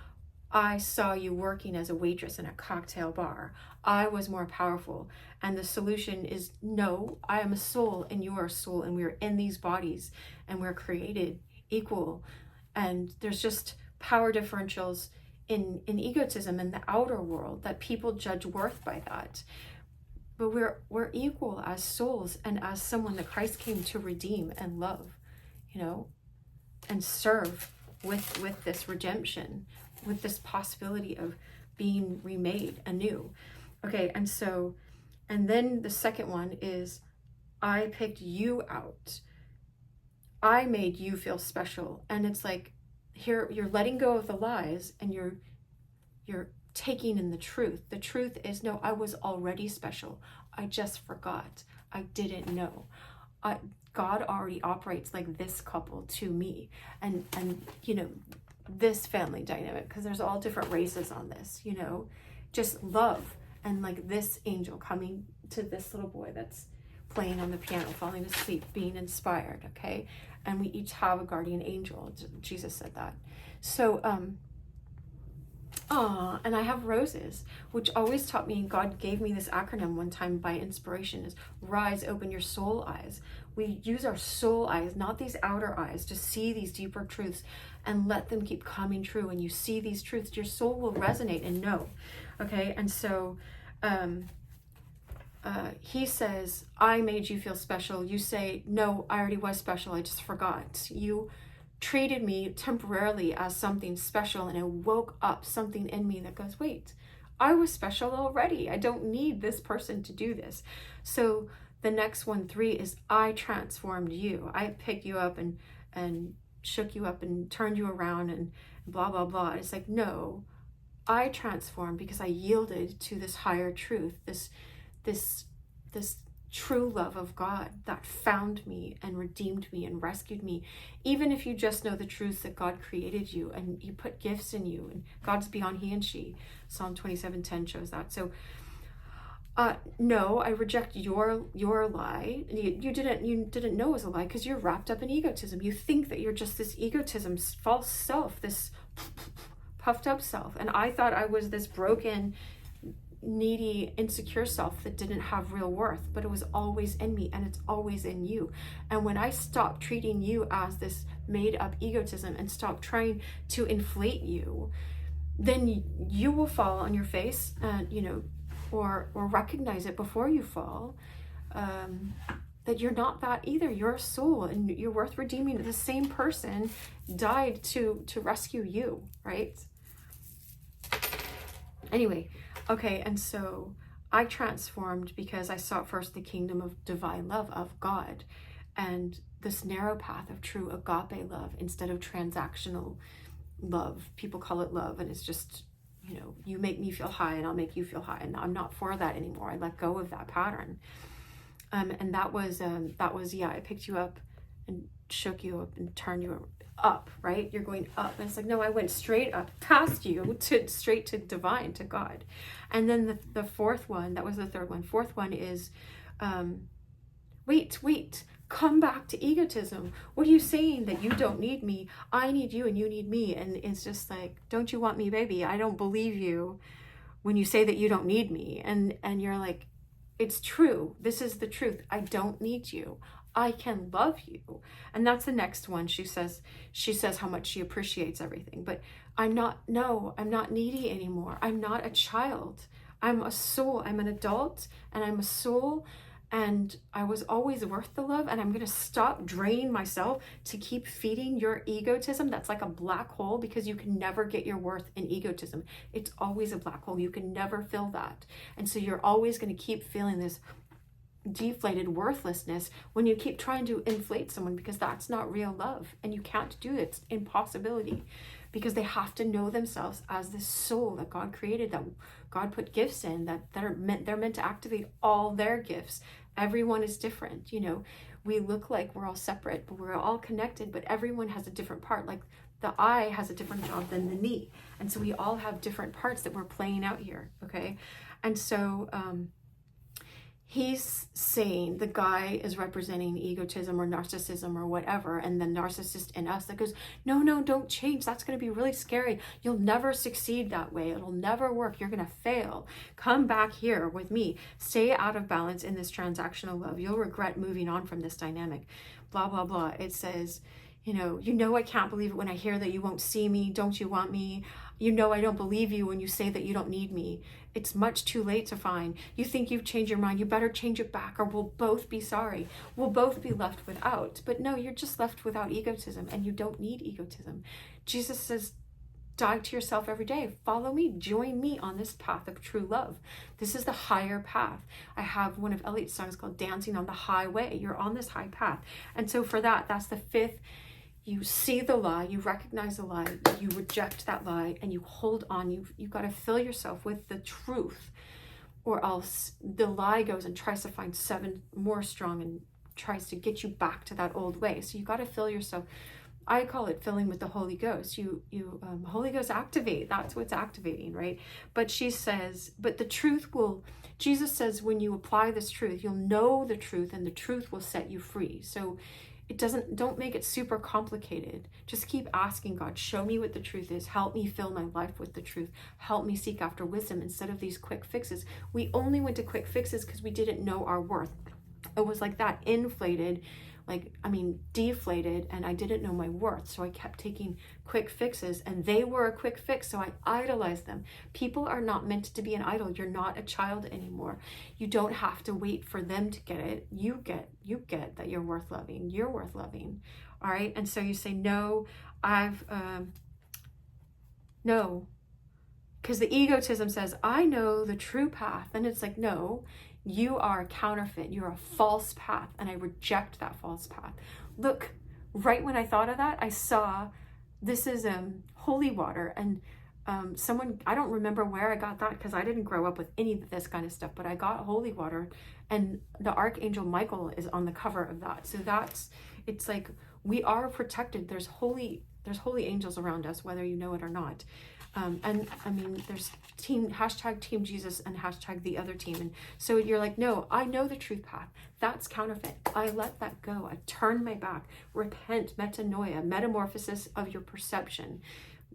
I saw you working as a waitress in a cocktail bar. I was more powerful. And the solution is, no, I am a soul and you are a soul, and we're in these bodies and we're created equal. And there's just power differentials in egotism in the outer world that people judge worth by that. But we're equal as souls and as someone that Christ came to redeem and love, and serve with this redemption, with this possibility of being remade anew. Okay, and then the second one is, I picked you out. I made you feel special. And it's like, here you're letting go of the lies and you're taking in the truth. The truth is, no, I was already special. I just forgot. I didn't know. God already operates like this couple to me, and this family dynamic, because there's all different races on this, just love, and like this angel coming to this little boy that's playing on the piano, falling asleep, being inspired, okay? And we each have a guardian angel. Jesus said that. So, and I have roses, which always taught me, God gave me this acronym one time by inspiration, is rise, open your soul eyes. We use our soul eyes, not these outer eyes, to see these deeper truths and let them keep coming true. When you see these truths, your soul will resonate and know, okay? And so he says, I made you feel special. You say, no, I already was special. I just forgot. You treated me temporarily as something special, and it woke up something in me that goes, wait, I was special already. I don't need this person to do this. So the next one, 3, is I transformed you. I picked you up and shook you up and turned you around and blah, blah, blah. It's like, no, I transformed because I yielded to this higher truth, this true love of God that found me and redeemed me and rescued me. Even if you just know the truths that God created you and He put gifts in you, and God's beyond he and she. Psalm 27:10 shows that. So no, I reject your lie. You didn't know it was a lie because you're wrapped up in egotism. You think that you're just this egotism, false self, this puffed up self. And I thought I was this broken, needy, insecure self that didn't have real worth, but it was always in me, and it's always in you. And when I stop treating you as this made up egotism and stop trying to inflate you, then you will fall on your face, or recognize it before you fall, that you're not that either. You're a soul and you're worth redeeming. The same person died to rescue you, right? Anyway, okay, and so I transformed because I sought first the kingdom of divine love of God, and this narrow path of true agape love instead of transactional love. People call it love, and it's just, you make me feel high and I'll make you feel high, and I'm not for that anymore. I let go of that pattern. And that was I picked you up and shook you up and turned you up, right? You're going up. And it's like, no, I went straight up past you straight to divine, to God. And then the fourth one, that was the third one. Fourth one is, wait, come back to egotism. What are you saying? That you don't need me? I need you and you need me. And it's just like, don't you want me, baby? I don't believe you when you say that you don't need me. And you're like, it's true. This is the truth. I don't need you. I can love you. And that's the next one. She says how much she appreciates everything, but I'm not needy anymore. I'm not a child. I'm a soul. I'm an adult and I'm a soul, and I was always worth the love, and I'm going to stop draining myself to keep feeding your egotism. That's like a black hole, because you can never get your worth in egotism. It's always a black hole. You can never fill that. And so you're always going to keep feeling this deflated worthlessness when you keep trying to inflate someone, because that's not real love, and you can't do it. It's impossibility, because they have to know themselves as this soul that God created, that God put gifts in, they're meant to activate all their gifts. Everyone is different. We look like we're all separate, but we're all connected, but everyone has a different part. Like the eye has a different job than the knee, and so we all have different parts that we're playing out here. Okay. And so he's saying the guy is representing egotism or narcissism or whatever, and the narcissist in us that goes, no, don't change. That's going to be really scary. You'll never succeed that way. It'll never work. You're going to fail. Come back here with me. Stay out of balance in this transactional love. You'll regret moving on from this dynamic. Blah, blah, blah. It says, I can't believe it when I hear that you won't see me. Don't you want me? I don't believe you when you say that you don't need me. It's much too late to find. You think you've changed your mind. You better change it back or we'll both be sorry. We'll both be left without. But no, you're just left without egotism, and you don't need egotism. Jesus says, die to yourself every day. Follow me. Join me on this path of true love. This is the higher path. I have one of Elliot's songs called Dancing on the Highway. You're on this high path. And so for that's the fifth. You see the lie, you recognize the lie, you reject that lie, and you hold on. You've got to fill yourself with the truth, or else the lie goes and tries to find seven more strong and tries to get you back to that old way. So you got to fill yourself. I call it filling with the Holy Ghost. Holy Ghost activate. That's what's activating, right? But she says, but the truth Jesus says, when you apply this truth, you'll know the truth, and the truth will set you free. So don't make it super complicated. Just keep asking God, show me what the truth is. Help me fill my life with the truth. Help me seek after wisdom instead of these quick fixes. We only went to quick fixes because we didn't know our worth. It was like that inflated, deflated, and I didn't know my worth. So I kept taking quick fixes, and they were a quick fix. So I idolized them. People are not meant to be an idol. You're not a child anymore. You don't have to wait for them to get it. You get that you're worth loving. You're worth loving. All right. And so you say, no, no, because the egotism says, I know the true path. And it's like, no, you are a counterfeit. You're a false path. And I reject that false path. Look, right when I thought of that, I saw this is holy water. And someone, I don't remember where I got that because I didn't grow up with any of this kind of stuff, but I got holy water, and the Archangel Michael is on the cover of that. So it's like we are protected. There's holy angels around us, whether you know it or not. There's hashtag Team Jesus and hashtag the other team. And so you're like, no, I know the truth path. That's counterfeit. I let that go. I turn my back. Repent, metanoia, metamorphosis of your perception,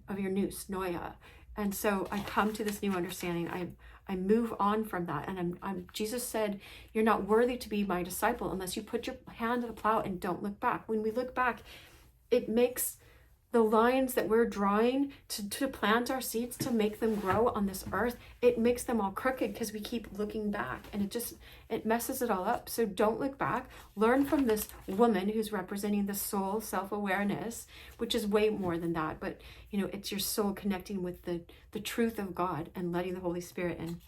of your nous, noia. And so I come to this new understanding. I move on from that. And Jesus said, you're not worthy to be my disciple unless you put your hand to the plow and don't look back. When we look back, it makes the lines that we're drawing to plant our seeds, to make them grow on this earth, it makes them all crooked because we keep looking back, and it messes it all up. So don't look back. Learn from this woman who's representing the soul self-awareness, which is way more than that, but it's your soul connecting with the truth of God and letting the Holy Spirit in.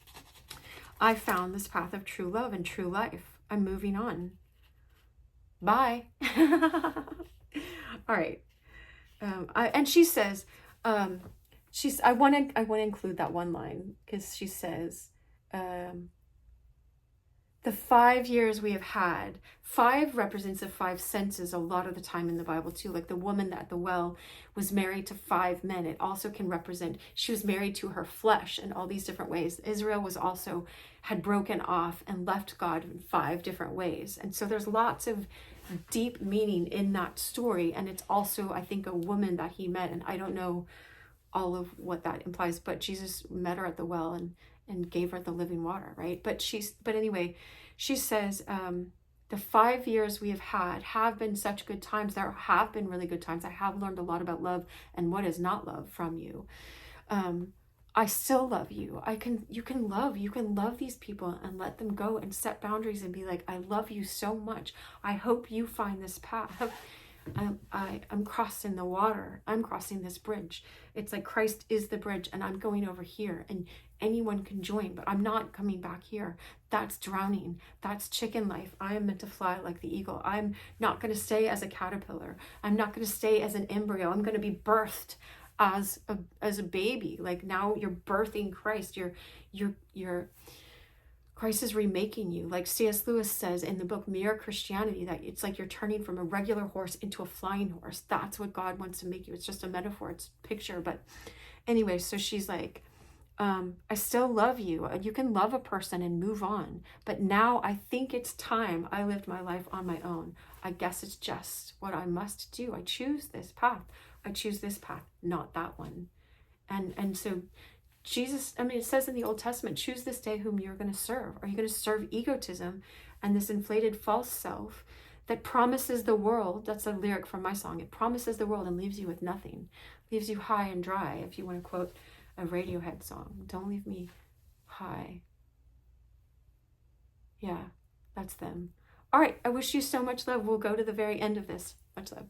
I found this path of true love and true life. I'm moving on. Bye. All right. And she says, I want to include that one line because she says, the 5 years we have had, 5 represents the 5 senses a lot of the time in the Bible too. Like the woman at the well was married to 5 men. It also can represent, she was married to her flesh in all these different ways. Israel had broken off and left God in 5 different ways. And so there's lots of deep meaning in that story. And it's also, I think, a woman that he met. And I don't know all of what that implies, but Jesus met her at the well and gave her the living water, right? But anyway, she says, the 5 years we have had have been such good times. There have been really good times. I have learned a lot about love and what is not love from you. I still love you. You can love these people and let them go and set boundaries and be like, I love you so much. I hope you find this path. I'm crossing the water. I'm crossing this bridge. It's like Christ is the bridge and I'm going over here and anyone can join, but I'm not coming back here. That's drowning. That's chicken life. I am meant to fly like the eagle. I'm not going to stay as a caterpillar. I'm not going to stay as an embryo. I'm going to be birthed as a baby. Like now you're birthing Christ. You're Christ is remaking you. Like C.S. Lewis says in the book Mere Christianity, that it's like you're turning from a regular horse into a flying horse. That's what God wants to make you. It's just a metaphor. It's a picture. But anyway, so she's like, I still love you. You can love a person and move on. But now I think it's time I lived my life on my own. I guess it's just what I must do. I choose this path. I choose this path, not that one. And so Jesus, I mean, it says in the Old Testament, choose this day whom you're going to serve. Are you going to serve egotism and this inflated false self that promises the world? That's a lyric from my song. It promises the world and leaves you with nothing, leaves you high and dry, if you want to quote a Radiohead song. Don't leave me high. Yeah, that's them. All right, I wish you so much love. We'll go to the very end of this. Much love.